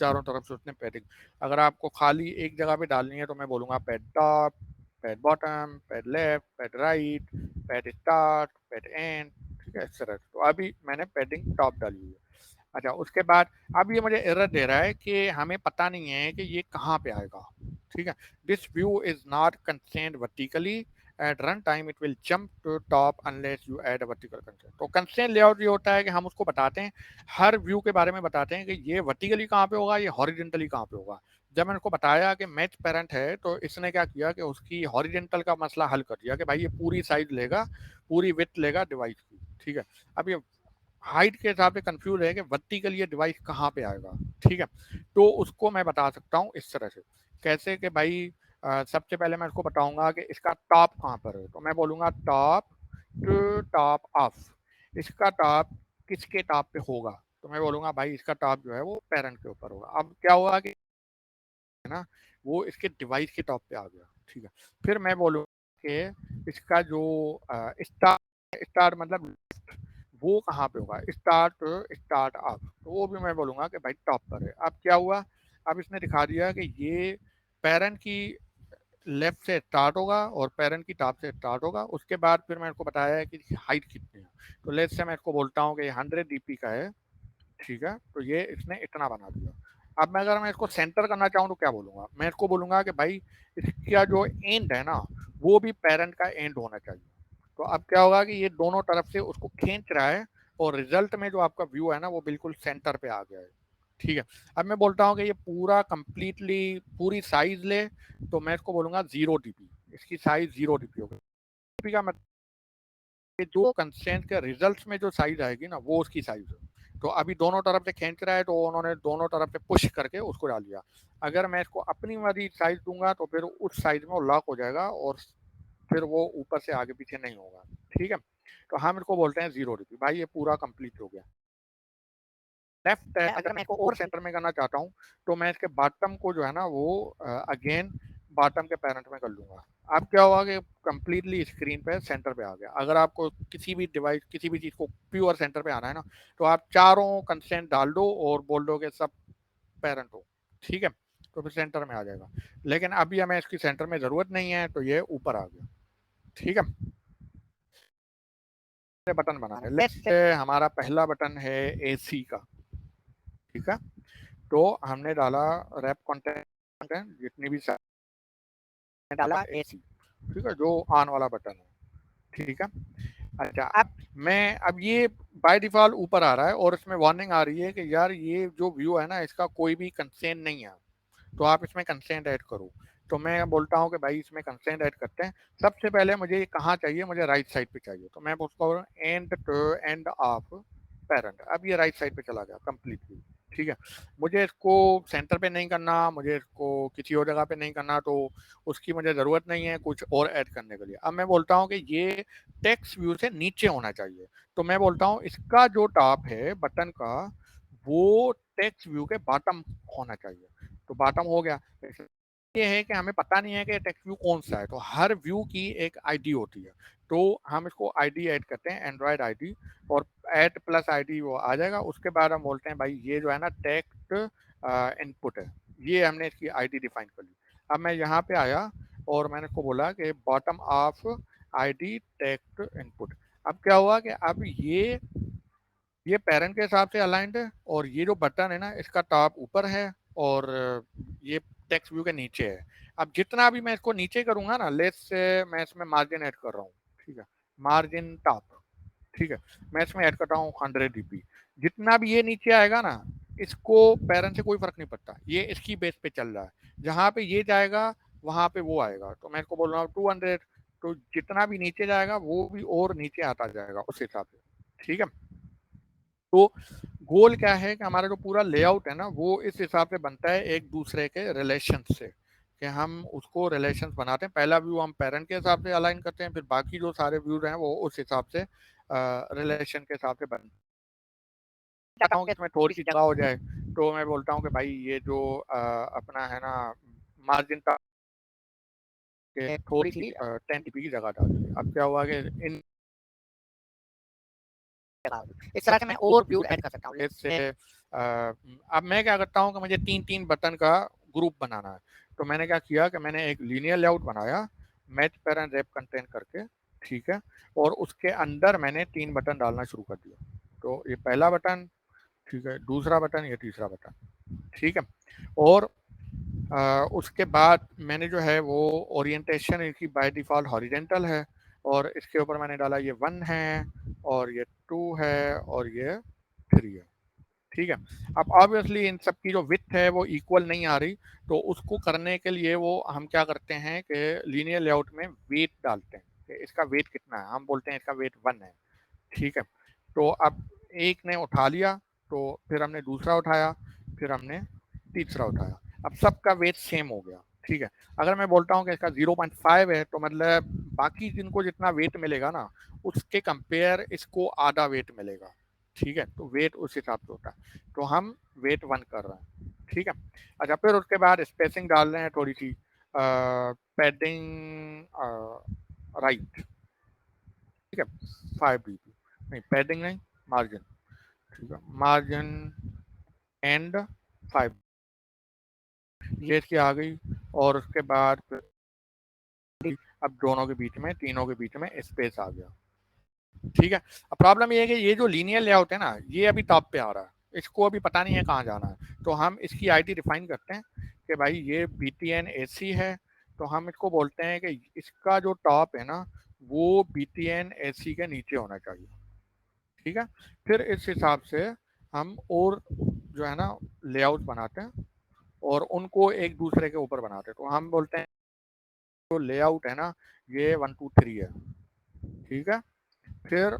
Speaker 1: चारों तरफ से उसने पैडिंग। अगर आपको खाली एक जगह पे डालनी है तो मैं बोलूँगा pad top, pad bottom, pad left, pad right, pad start, pad and, ठीक है, इस तरह से। तो अभी मैंने पैडिंग टॉप डाली हुई है। अच्छा, उसके बाद अब ये मुझे एरर दे रहा है कि हमें पता नहीं है कि ये कहाँ पे आएगा, ठीक है। This view is not constrained vertically, at run time it will jump to top unless you add a vertical constraint. तो कंस्ट्रेंट लेआउट ये होता है कि हम उसको बताते हैं, हर व्यू के बारे में बताते हैं कि ये वर्टिकली कहाँ पे होगा, ये हॉरिजेंटली कहाँ पे होगा। जब मैंने उसको बताया कि मैच पेरेंट है तो इसने क्या किया कि उसकी हॉरिजेंटल का मसला हल कर दिया कि भाई ये पूरी साइज लेगा, पूरी विड्थ लेगा डिवाइस की, ठीक है। अब ये हाइट के हिसाब से कंफ्यूज है कि वर्टिकल ये डिवाइस कहाँ पे आएगा, ठीक है। तो उसको मैं बता सकता हूँ इस तरह से, कैसे कि भाई सबसे पहले मैं उसको बताऊंगा कि इसका टॉप कहाँ पर है। तो मैं बोलूंगा टॉप टू टॉप ऑफ, इसका टॉप किसके टॉप पे होगा। तो मैं बोलूंगा भाई इसका टॉप जो है वो पेरेंट के ऊपर होगा। अब क्या हुआ कि है ना, वो इसके डिवाइस के टॉप पे आ गया, ठीक है। फिर मैं बोलूंगा कि इसका जो स्टार्ट स्टार्ट मतलब वो कहाँ पे होगा, स्टार्ट स्टार्ट अप, तो वो भी मैं बोलूंगा कि भाई टॉप पर है। अब क्या हुआ, अब इसने दिखा दिया कि ये पेरेंट की लेफ्ट से स्टार्ट होगा और पेरेंट की टॉप से स्टार्ट होगा। उसके बाद फिर मैंने इसको बताया है कि हाइट कितनी है। तो लेट्स से मैं इसको बोलता हूँ कि ये 100 डीपी का है, ठीक है। तो ये इसने इतना बना दिया। अब मैं अगर मैं इसको सेंटर करना चाहूँ तो क्या बोलूँगा, मैं इसको बोलूँगा कि भाई इसका जो एंड है ना वो भी पेरेंट का एंड होना चाहिए। तो अब क्या होगा कि ये दोनों तरफ से उसको खींच रहा है और रिजल्ट में जो आपका व्यू है ना वो बिल्कुल सेंटर पे आ गया है, ठीक है। अब मैं बोलता हूँ कि ये पूरा कंप्लीटली पूरी साइज ले, तो मैं इसको बोलूँगा 0 dp, इसकी साइज 0 dp होगी। dp का मतलब कि जो कंस्ट्रेंट के रिजल्ट्स में जो साइज आएगी ना वो उसकी साइज है। तो अभी दोनों तरफ से खींच रहा है तो उन्होंने दोनों तरफ से पुश करके उसको डाल दिया। अगर मैं इसको अपनी वाली साइज दूंगा तो फिर उस साइज में वो लॉक हो जाएगा और फिर वो ऊपर से आगे पीछे नहीं होगा, ठीक है। तो हम इसको बोलते हैं 0 dp। भाई ये पूरा कंप्लीट हो गया। लेफ्ट है, अगर मैं इसको और सेंटर में करना चाहता हूँ तो मैं इसके बॉटम को जो है ना वो अगेन बॉटम के पैरेंट में कर लूंगा। अब क्या हुआ कि कंप्लीटली स्क्रीन पे सेंटर पे आ गया। अगर आपको किसी भी डिवाइस किसी भी चीज़ को प्योर सेंटर पे आना है ना तो आप चारों कंस्ट्रेंट डाल दो और बोल दो कि सब पेरेंट हो, ठीक है। तो फिर सेंटर में आ जाएगा। लेकिन अभी हमें इसकी सेंटर में ज़रूरत नहीं है तो ये ऊपर आ गया, ठीक है। बटन बनाना है, लेट्स हमारा पहला बटन है एसी का, ठीक है। तो हमने डाला रैप कंटेंट जितनी भी डाला एसी, ठीक है, जो ऑन वाला बटन है, ठीक है। अच्छा, अब मैं अब ये बाय डिफॉल्ट ऊपर आ रहा है और इसमें वार्निंग आ रही है कि यार ये जो व्यू है ना इसका कोई भी कंस्ट्रेंट नहीं है, तो आप इसमें कंस्ट्रेंट ऐड करो। तो मैं बोलता हूँ कि भाई इसमें कंस्ट्रेंट ऐड करते हैं। सबसे पहले मुझे ये कहाँ चाहिए, मुझे राइट साइड पे चाहिए। तो मैं उसको end to end of parent. अब ये राइट साइड पे चला गया कंप्लीटली, ठीक है। मुझे इसको सेंटर पे नहीं करना, मुझे इसको किसी और जगह पे नहीं करना, तो उसकी मुझे ज़रूरत नहीं है कुछ और ऐड करने के लिए। अब मैं बोलता हूँ कि ये टेक्स्ट व्यू से नीचे होना चाहिए। तो मैं बोलता हूँ इसका जो टॉप है बटन का वो टेक्स्ट व्यू के बॉटम होना चाहिए। तो बॉटम हो गया। ये है कि हमें पता नहीं है कि टेक्स्ट व्यू कौन सा है, तो हर व्यू की एक आईडी होती है। तो हम इसको आईडी ऐड करते हैं, एंड्रॉयड आईडी, और ऐड प्लस आईडी वो आ जाएगा। उसके बाद हम बोलते हैं भाई ये जो है ना टेक्स्ट इनपुट है, ये हमने इसकी आईडी डिफाइन कर ली। अब मैं यहाँ पे आया और मैंने इसको बोला कि bottom of ID text input. अब क्या हुआ कि अब ये पेरेंट के हिसाब से अलाइंड है और ये जो बटन है ना इसका टॉप ऊपर है और ये टेक्स्ट व्यू के नीचे है। अब जितना भी मैं इसको नीचे करूंगा ना, लेट्स से मैं इसमें मार्जिन ऐड कर रहा हूँ, ठीक है, मार्जिन टॉप, ठीक है। मैं इसमें ऐड कर रहा हूँ 100 dp। जितना भी ये नीचे आएगा ना इसको पेरेंट से कोई फर्क नहीं पड़ता, ये इसकी बेस पे चल रहा है। जहाँ पे ये जाएगा वहां पे वो आएगा। तो मैं इसको बोल रहा हूँ 200। तो जितना भी नीचे जाएगा वो भी और नीचे आता जाएगा उस हिसाब से, ठीक है। तो गोल क्या है कि हमारा जो पूरा लेआउट है ना वो इस हिसाब से बनता है एक दूसरे के रिलेशन से, कि हम उसको रिलेशन बनाते हैं। पहला व्यू हम पेरेंट के हिसाब से अलाइन करते हैं, फिर बाकी जो सारे व्यूज हैं वो उस हिसाब से रिलेशन के हिसाब से बनते हैं। चाहता हूँ कि इसमें थोड़ी सी जगह हो जाए तो मैं बोलता हूँ कि भाई ये जो अपना है ना मार्जिन का थोड़ी सी 10 dp की जगह डाल दी। अब क्या हुआ कि इन
Speaker 2: इस तरह से मैं और व्यूज ऐड कर सकता हूँ।
Speaker 1: इससे अब मैं क्या करता हूँ कि मुझे 3 बटन का ग्रुप बनाना है, तो मैंने क्या किया कि मैंने एक लीनियर लेआउट बनाया match pair and wrap content करके, ठीक है, और उसके अंदर मैंने 3 बटन डालना शुरू कर दिया। तो ये पहला बटन, ठीक है, दूसरा बटन, ये तीसरा बटन, ठीक है, और उसके बाद मैंने जो है वो ओरिएंटेशन इसकी बाय डिफ़ॉल्ट हॉरिजेंटल है, और इसके ऊपर मैंने डाला ये 1 है और ये 2 है और ये 3 है, ठीक है। अब ऑब्वियसली इन सब की जो विड्थ है वो इक्वल नहीं आ रही, तो उसको करने के लिए वो हम क्या करते हैं कि लीनियर लेआउट में वेट डालते हैं कि इसका वेट कितना है, हम बोलते हैं इसका वेट 1 है, ठीक है। तो अब एक ने उठा लिया, तो फिर हमने दूसरा उठाया, फिर हमने तीसरा उठाया, अब सबका वेट सेम हो गया, ठीक है। अगर मैं बोलता हूँ कि इसका 0.5 है, तो मतलब बाकी जिनको जितना वेट मिलेगा ना, उसके कंपेयर इसको आधा वेट मिलेगा, ठीक है, तो वेट उस हिसाब से होता है, तो हम वेट 1 कर रहे हैं, ठीक है। अच्छा, फिर उसके बाद स्पेसिंग डाल रहे हैं थोड़ी सी, पैडिंग राइट, ठीक है, 5 dB, नहीं पैडिंग नहीं, मार्जिन, ठीक है, मार्जिन एंड 5, ये इसकी आ गई, और उसके बाद अब दोनों के बीच में, तीनों के बीच में स्पेस आ गया, ठीक है। अब प्रॉब्लम ये है कि ये जो लीनियर लेआउट है ना, ये अभी टॉप पे आ रहा है, इसको अभी पता नहीं है कहाँ जाना है, तो हम इसकी आईडी डिफाइन करते हैं कि भाई ये BTN AC है, तो हम इसको बोलते हैं कि इसका जो टॉप है ना वो BTN AC के नीचे होना चाहिए, ठीक है। फिर इस हिसाब से हम और जो है ना लेआउट बनाते हैं और उनको एक दूसरे के ऊपर बनाते हैं, तो हम बोलते हैं जो लेआउट है ना ये 1 2 3 है, ठीक है। फिर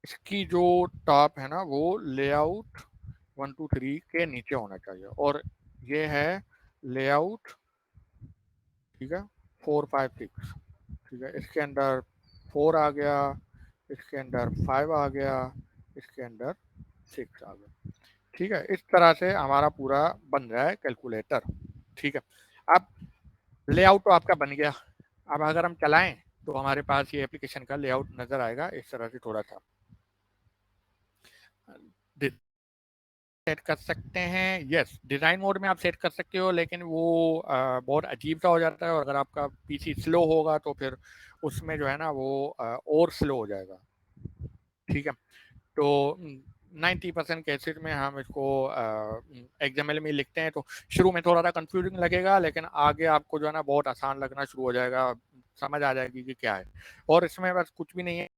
Speaker 1: इसकी जो टॉप है ना वो लेआउट 1 2 3 के नीचे होना चाहिए, और ये है लेआउट, ठीक है, 4 5 6, ठीक है, इसके अंदर 4 आ गया, इसके अंदर 5 आ गया, इसके अंदर 6 आ गया, ठीक है। इस तरह से हमारा पूरा बन रहा है कैलकुलेटर, ठीक है। अब लेआउट तो आपका बन गया, अब अगर हम चलाएं तो हमारे पास ये एप्लीकेशन का लेआउट नजर आएगा इस तरह से, थोड़ा सा सेट कर सकते हैं, यस डिज़ाइन मोड में आप सेट कर सकते हो, लेकिन वो बहुत अजीब सा हो जाता है, और अगर आपका PC स्लो होगा तो फिर उसमें जो है ना वो और स्लो हो जाएगा, ठीक है। तो 90% केसेस में हम इसको XML में लिखते हैं, तो शुरू में थोड़ा सा कंफ्यूजिंग लगेगा, लेकिन आगे आपको जो है ना बहुत आसान लगना शुरू हो जाएगा, समझ आ जाएगी कि क्या है, और इसमें बस कुछ भी नहीं है,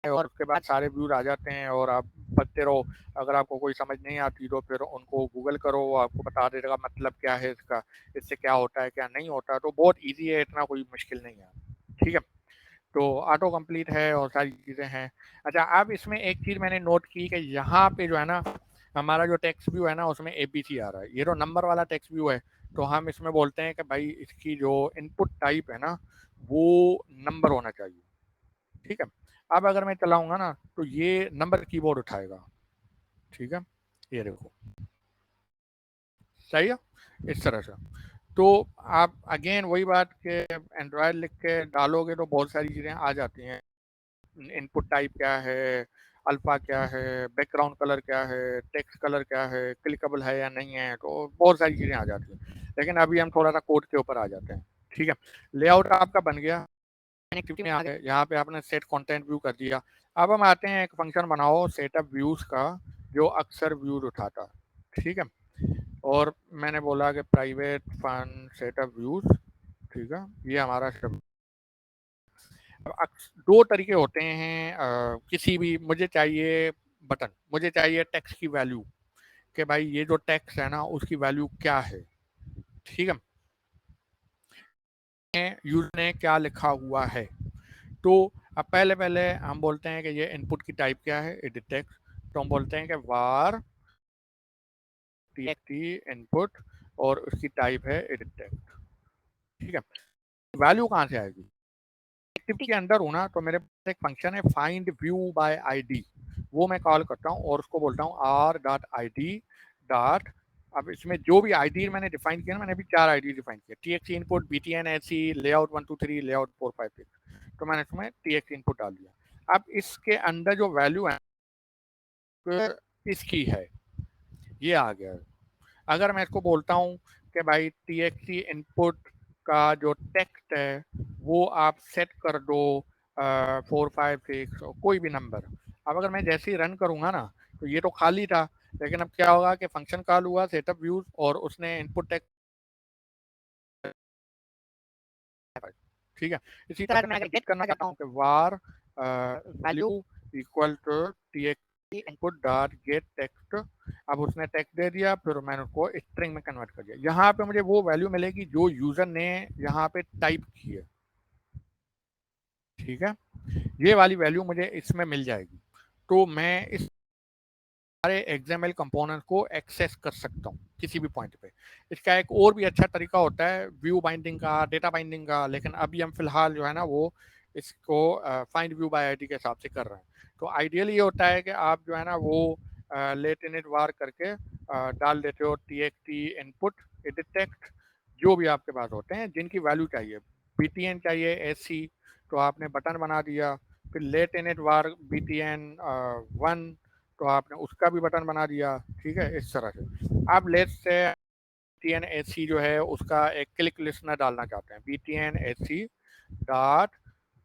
Speaker 1: और उसके बाद सारे व्यूज आ जाते हैं और आप पढ़ते रहो। अगर आपको कोई समझ नहीं आती तो फिर उनको गूगल करो, वो आपको बता देगा मतलब क्या है इसका, इससे क्या होता है क्या नहीं होता, तो बहुत ईजी है, इतना कोई मुश्किल नहीं है, ठीक है। तो ऑटो कंप्लीट है और सारी चीज़ें हैं। अच्छा, अब इसमें एक चीज़ मैंने नोट की कि यहाँ पे जो है ना हमारा जो टेक्स्ट व्यू है ना उसमें ABC आ रहा है, ये जो नंबर वाला टेक्स्ट व्यू है, तो हम इसमें बोलते हैं कि भाई इसकी जो इनपुट टाइप है ना वो नंबर होना चाहिए, ठीक है। अब अगर मैं चलाऊंगा ना तो ये नंबर कीबोर्ड उठाएगा, ठीक है, ये देखो, सही है, इस तरह से। तो आप अगेन वही बात कि एंड्रॉयड लिख के डालोगे तो बहुत सारी चीज़ें आ जाती हैं, इनपुट टाइप क्या है, अल्फा क्या है, बैकग्राउंड कलर क्या है, टेक्स्ट कलर क्या है, क्लिकबल है या नहीं है, तो बहुत सारी चीज़ें आ जाती हैं, लेकिन अभी हम थोड़ा सा कोड के ऊपर आ जाते हैं, ठीक है। लेआउट आपका बन गया, कनेक्टिविटी में आ गए, यहाँ पे आपने सेट कंटेंट व्यू कर दिया। अब हम आते हैं एक फंक्शन बनाओ सेटअप व्यूज का जो अक्सर व्यूज उठाता है, ठीक है, और मैंने बोला कि प्राइवेट फन सेटअप व्यूज, ठीक है, ये हमारा सब। दो तरीके होते हैं, किसी भी, मुझे चाहिए बटन, मुझे चाहिए टेक्स्ट की वैल्यू, कि भाई ये जो टेक्स्ट है ना उसकी वैल्यू क्या है, ठीक है, यूजर ने क्या लिखा हुआ है। तो अब पहले पहले हम बोलते हैं कि ये इनपुट की टाइप क्या है, एडिट टेक्स्ट, तो हम बोलते हैं कि var txt इनपुट और उसकी टाइप है एडिट टेक्स्ट, ठीक है। वैल्यू कहाँ से आएगी, एक्टिविटी के अंदर हूँ ना, तो मेरे पास एक फंक्शन है फाइंड व्यू बाय आईडी, वो मैं कॉल करता हूँ और उसको बोलता हूँ r.id डॉट, अब इसमें जो भी आईडी मैंने डिफाइन किया ना, मैंने अभी 4 आईडी डिफाइन किया, TXT input, BTN AC, layout 1 2 3, layout 4 5 6, तो मैंने इसमें TXT इनपुट डाल दिया। अब इसके अंदर जो वैल्यू है इसकी है, ये आ गया। अगर मैं इसको बोलता हूँ कि भाई txt इनपुट का जो टेक्स्ट है वो आप सेट कर दो 456 कोई भी नंबर। अब अगर मैं जैसे ही रन करूंगा ना तो ये तो खाली था, लेकिन अब क्या होगा कि फंक्शन कॉल हुआ सेटअप व्यूज और उसने इनपुट टेक्स्ट, ठीक है। इसी
Speaker 2: तरह
Speaker 1: तरह
Speaker 2: मैं
Speaker 1: मैं
Speaker 2: अगर
Speaker 1: रिपीट
Speaker 2: गेट
Speaker 1: करना
Speaker 2: करना
Speaker 1: चाहता
Speaker 2: चाहता
Speaker 1: हूँ कि var
Speaker 2: value
Speaker 1: value equal to txt input dot get text. अब उसने टेक्स्ट दे दिया, फिर मैंने उसको स्ट्रिंग में कन्वर्ट कर दिया। यहाँ पे मुझे वो वैल्यू मिलेगी जो यूजर ने यहाँ पे टाइप की है, ठीक है। ये वाली वैल्यू मुझे इसमें मिल जाएगी, तो मैं इस सारे XML कंपोनेंट को एक्सेस कर सकता हूँ किसी भी पॉइंट पे। इसका एक और भी अच्छा तरीका होता है व्यू बाइंडिंग का, डेटा बाइंडिंग का, लेकिन अभी हम फिलहाल जो है ना वो इसको फाइंड व्यू बाय आईडी के हिसाब से कर रहे हैं। तो आइडियल ये होता है कि आप जो है ना वो लेट इनिट वार करके डाल देते हो txt इनपुट एडिट टेक्स्ट, जो भी आपके पास होते हैं जिनकी वैल्यू चाहिए। btn चाहिए एससी तो आपने बटन बना दिया, फिर लेट इनिट वार btn 1 तो आपने उसका भी बटन बना दिया, ठीक है। इस तरह से आप लेट से btn जो है उसका एक क्लिक लिस्नर डालना चाहते हैं, btn डॉट,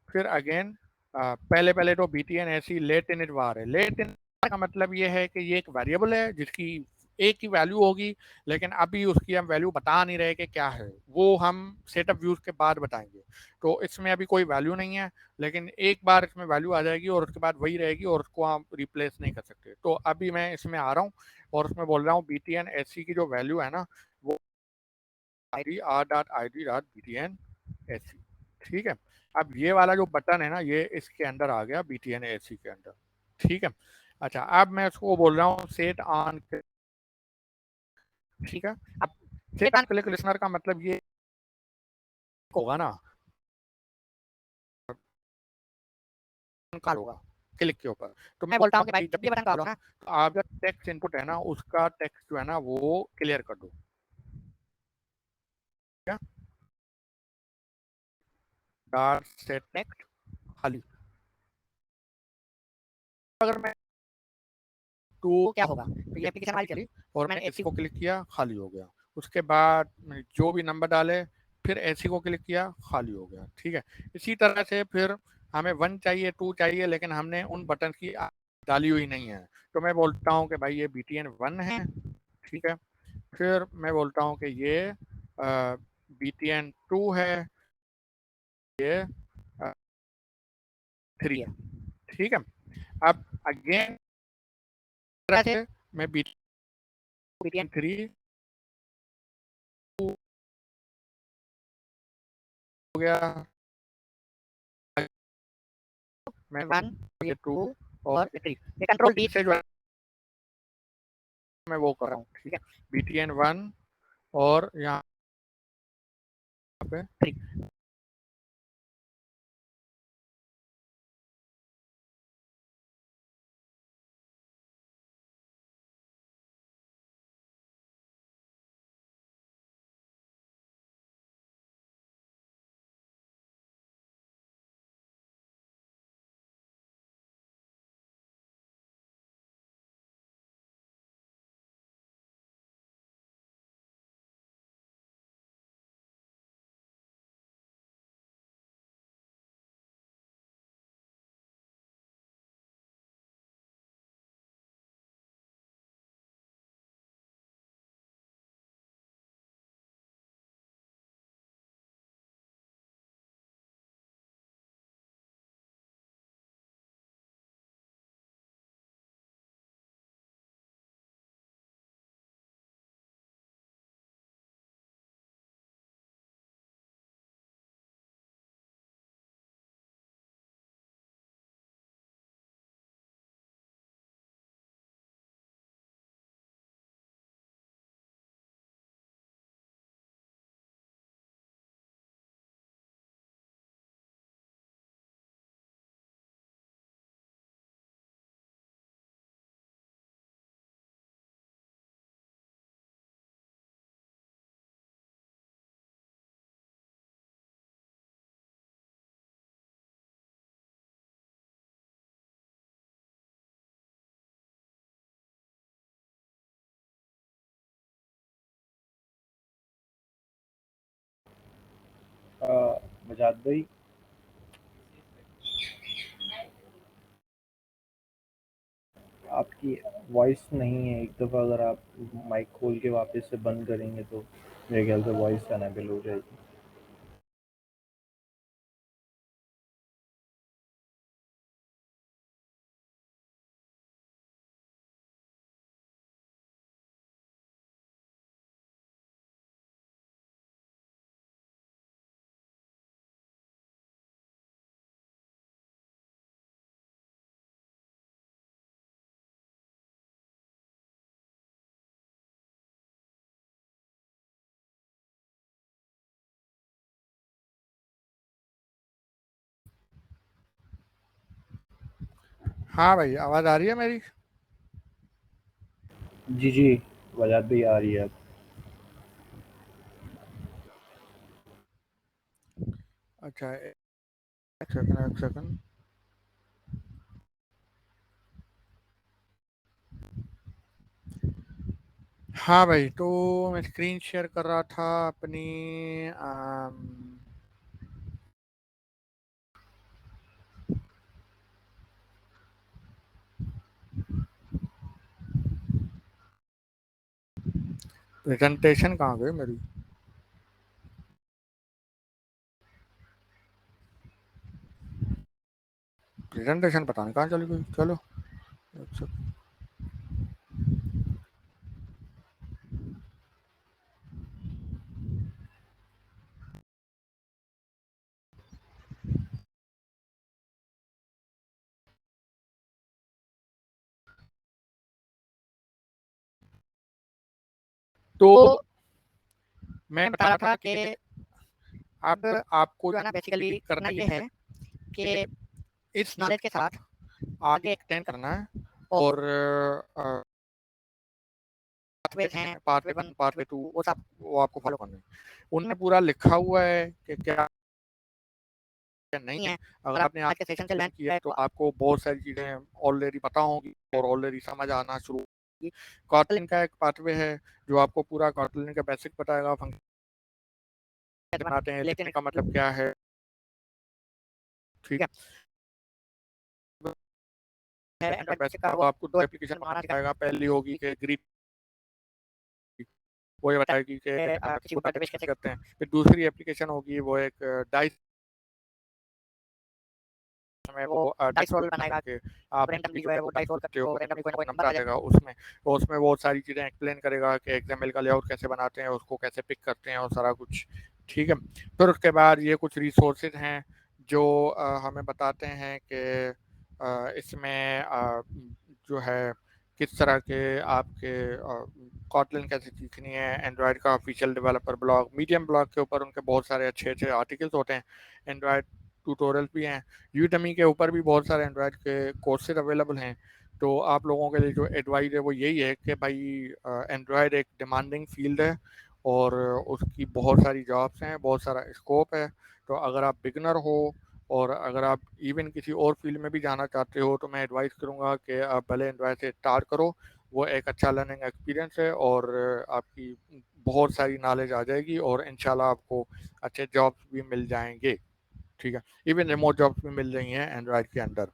Speaker 1: फिर अगेन पहले पहले तो btn लेट इनिट वार है। लेट इन का मतलब ये है कि ये एक वेरिएबल है जिसकी एक ही वैल्यू होगी, लेकिन अभी उसकी हम वैल्यू बता नहीं रहे कि क्या है, वो हम सेटअप व्यूज के बाद बताएंगे। तो इसमें अभी कोई वैल्यू नहीं है, लेकिन एक बार इसमें वैल्यू आ जाएगी और उसके बाद वही रहेगी और उसको हम रिप्लेस नहीं कर सकते। तो अभी मैं इसमें आ रहा हूँ और उसमें बोल रहा हूँ btn की जो वैल्यू है ना वो id r.id.btn ठीक है। अब ये वाला जो बटन है ना ये इसके अंदर आ गया btn के अंदर, ठीक है। अच्छा, अब मैं इसको बोल रहा हूँ सेट ऑन, ठीक है। अब सेट ऑन क्लिक लिसनर का मतलब ये होगा ना कॉल होगा क्लिक के ऊपर। तो मैं बोलता हूँ कि भाई जब भी बटन कॉल हो ना तो आप जो टेक्स्ट इनपुट है ना उसका टेक्स्ट जो है ना वो क्लियर कर दो, ठीक है। डॉट सेट टेक्स्ट खाली। अगर मैं तो क्या होगा, तो ये एप्लीकेशन हमारी चली और मैंने एसी को क्लिक किया, खाली हो गया। उसके बाद मैंने जो भी नंबर डाले फिर एसी को क्लिक किया, खाली हो गया, ठीक है। इसी तरह से फिर हमें 1 चाहिए 2 चाहिए, लेकिन हमने उन बटन की डाली हुई नहीं है। तो मैं बोलता हूँ कि भाई ये btn 1 है, ठीक है। फिर मैं बोलता हूँ कि ये btn 2 है, ये 3 है, ठीक है। अब अगेन मैं btn 3 हो गया, मैं 1 ये 2 और 3 ये कंट्रोल डी से जो है मैं वो कर रहा हूँ, ठीक है। btn 1 और यहाँ पे 3
Speaker 3: वजाद भाई, आपकी वॉइस नहीं है। एक दफ़ा अगर आप माइक खोल के वापस से बंद करेंगे तो मेरे ख्याल से वॉइस अनेबल हो जाएगी।
Speaker 1: हाँ भाई, आवाज़ आ रही है मेरी?
Speaker 3: जी जी, वजाद भाई आ रही है अब।
Speaker 1: अच्छा, एक सेकंड, एक सेकंड। हाँ भाई, तो मैं स्क्रीन शेयर कर रहा था अपनी प्रेजेंटेशन। कहाँ गई मेरी प्रेजेंटेशन? पता नहीं कहाँ चली गई। चलो, एक सेकंड। तो
Speaker 2: तो
Speaker 1: मैं
Speaker 2: मैं
Speaker 1: बता
Speaker 2: बता
Speaker 1: रहा
Speaker 2: रहा
Speaker 1: था
Speaker 2: था
Speaker 1: कि
Speaker 2: कि
Speaker 1: अब
Speaker 2: अब
Speaker 1: आपको
Speaker 2: जो है
Speaker 1: जो
Speaker 2: ना बेसिकली
Speaker 1: करना
Speaker 2: करना
Speaker 1: ये
Speaker 2: ये
Speaker 1: है
Speaker 2: है
Speaker 1: कि
Speaker 2: कि
Speaker 1: इस
Speaker 2: इस नॉलेज के साथ
Speaker 1: आगे
Speaker 2: आगे
Speaker 1: एक्सटेंड करना है।
Speaker 2: और
Speaker 1: और
Speaker 2: पाथवेज हैं,
Speaker 1: part
Speaker 2: pathway
Speaker 1: one,
Speaker 2: 1,
Speaker 1: part
Speaker 2: pathway 2
Speaker 1: two,
Speaker 2: वो सब
Speaker 1: वो आपको फॉलो करना है। उनमें पूरा लिखा हुआ है कि क्या नहीं
Speaker 2: नहीं
Speaker 1: है।
Speaker 2: है।
Speaker 1: अगर
Speaker 2: अगर आप
Speaker 1: आपने
Speaker 2: आज के सेशन से
Speaker 1: ज्वाइन
Speaker 2: लर्न
Speaker 1: किया
Speaker 2: किया
Speaker 1: है
Speaker 2: है
Speaker 1: तो
Speaker 2: तो
Speaker 1: आपको बहुत सारी चीज़ें ऑलरेडी पता होंगी और ऑलरेडी समझ आना शुरू होगी। कॉटलिन का एक पाथवे है जो आपको पूरा कॉटलिन का बेसिक बताएगा, फंक्शन
Speaker 2: कैसे
Speaker 1: बनाते हैं,
Speaker 2: लेकिन
Speaker 1: लिखने का मतलब क्या है। ठीक
Speaker 2: ठीक
Speaker 1: है।
Speaker 2: है
Speaker 1: का
Speaker 2: एंड्रॉइड
Speaker 1: बेसिक
Speaker 2: का
Speaker 1: का
Speaker 2: वो
Speaker 1: आपको 2
Speaker 2: दो
Speaker 1: एप्लीकेशन
Speaker 2: बनाना
Speaker 1: बताएगा। पहली होगी कि ग्रीक, वो ये बताएगी कि
Speaker 2: किसी को
Speaker 1: पूरा
Speaker 2: डेटाबेस कैसे
Speaker 1: करते हैं। फिर दूसरी एप्लीकेशन होगी वो एक डाइस में
Speaker 2: वो
Speaker 1: वो
Speaker 2: डाइस रोल बनाएगा।
Speaker 1: करके आप
Speaker 2: रैंडमली
Speaker 1: जो
Speaker 2: जो है वो
Speaker 1: टेबल
Speaker 2: डाइस रोल
Speaker 1: बनाते
Speaker 2: करके
Speaker 1: हो
Speaker 2: तो
Speaker 1: तो
Speaker 2: रैंडमली कोई ना
Speaker 1: कोई
Speaker 2: कोई
Speaker 1: नंबर
Speaker 2: नंबर
Speaker 1: आ
Speaker 2: आ जाएगा।
Speaker 1: जाएगा उसमें। तो उसमें बहुत सारी चीज़ें एक्सप्लेन करेगा कि एक्सएमएल का लेआउट कैसे बनाते हैं, उसको कैसे पिक करते हैं और सारा कुछ। ठीक है। फिर उसके बाद ये कुछ रिसोर्सेज हैं जो हमें बताते हैं कि इसमें जो है किस तरह के आपके कॉटलिन कैसे सीखनी है। एंड्रॉयड का official developer blog, medium blog के ऊपर उनके बहुत सारे अच्छे अच्छे आर्टिकल्स होते हैं। एंड्रॉयड ट्यूटोरियल भी हैं। यूडमी के ऊपर भी बहुत सारे एंड्रॉयड के कोर्सेज अवेलेबल हैं। तो आप लोगों के लिए जो एडवाइस है वो यही है कि भाई एंड्रॉयड एक डिमांडिंग फील्ड है और उसकी बहुत सारी जॉब्स हैं, बहुत सारा स्कोप है। तो अगर आप बिगनर हो और अगर आप इवन किसी और फील्ड में भी जाना चाहते हो तो मैं एडवाइस करूँगा कि आप भले एंड्रॉयड से स्टार्ट करो। वो एक अच्छा लर्निंग एक्सपीरियंस है और आपकी बहुत सारी नॉलेज आ जाएगी और इंशाल्लाह आपको अच्छे जॉब्स भी मिल जाएंगे। ठीक है। इवन रिमोट जॉब्स भी मिल रही हैं एंड्रॉयड के अंदर।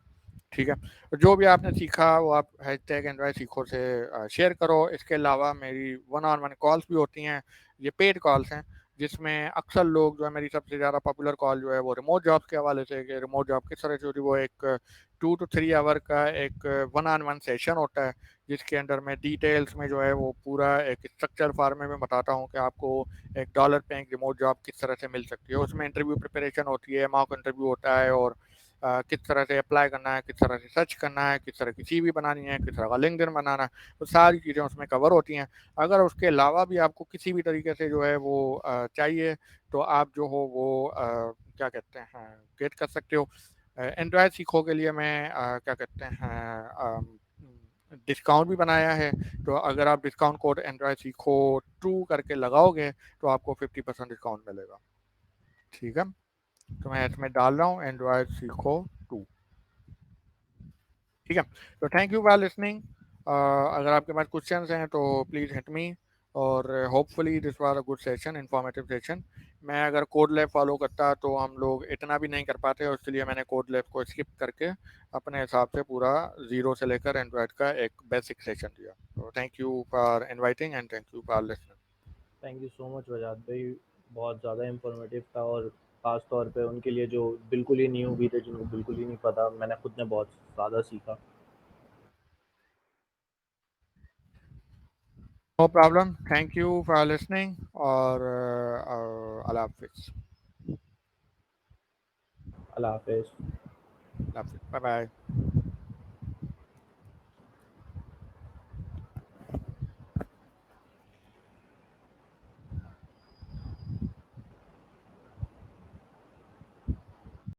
Speaker 1: ठीक है। तो जो भी आपने सीखा वो आप हैशटैग एंड्रॉयड सीखो से शेयर करो। इसके अलावा मेरी वन ऑन वन कॉल्स भी होती हैं। ये पेड कॉल्स हैं जिसमें अक्सर लोग जो है, मेरी सबसे ज़्यादा पॉपुलर कॉल जो है वो रिमोट जॉब्स के हवाले से कि रिमोट जॉब किस तरह से होती है। वो एक 2 to 3 आवर का एक वन ऑन वन सेशन होता है जिसके अंदर मैं डिटेल्स में जो है वो पूरा एक स्ट्रक्चर फॉर्म में बताता हूँ कि आपको एक डॉलर पे एक रिमोट जॉब किस तरह से मिल सकती है। उसमें इंटरव्यू प्रिपरेशन होती है, मॉक इंटरव्यू होता है और किस तरह से अप्लाई करना है, किस तरह से सर्च करना है, किस तरह की सीवी बनानी है, किस तरह का लिंक्डइन बनाना है। तो सारी चीज़ें उसमें कवर होती हैं। अगर उसके अलावा भी आपको किसी भी तरीके से जो है वो चाहिए तो आप जो हो वो क्या कहते हैं गेट कर सकते हो। एंड्रॉयड सीखो के लिए मैं क्या कहते हैं डिस्काउंट भी बनाया है। तो अगर आप डिस्काउंट कोड एंड्रॉयड सीखो ट्रू करके लगाओगे तो आपको 50% डिस्काउंट मिलेगा। ठीक है। तो मैं इसमें डाल रहा हूँ एंड्रॉयड सीखो 2। ठीक है। तो थैंक यू फॉर लिसनिंग। अगर आपके पास क्वेश्चंस हैं तो प्लीज़ हिट मी और hopefully this was a good session, informative session. मैं अगर कोड लैब फॉलो करता तो हम लोग इतना भी नहीं कर पाते, और इसलिए मैंने कोड लैब को स्किप करके अपने हिसाब से पूरा जीरो से लेकर एंड्रॉयड का एक बेसिक सेशन दिया। तो thank you for inviting and thank you for listening.
Speaker 3: Thank you so much Wajad भाई, बहुत ज़्यादा इन्फॉर्मेटिव था, और ख़ास तौर पे उनके लिए जो बिल्कुल ही न्यू भी थे, जिनको बिल्कुल ही नहीं पता, मैंने खुद ने बहुत ज़्यादा सीखा।
Speaker 1: No problem, thank you for listening, और अल्लाह हाफिज़।
Speaker 3: अल्लाह हाफिज़।
Speaker 1: Bye bye.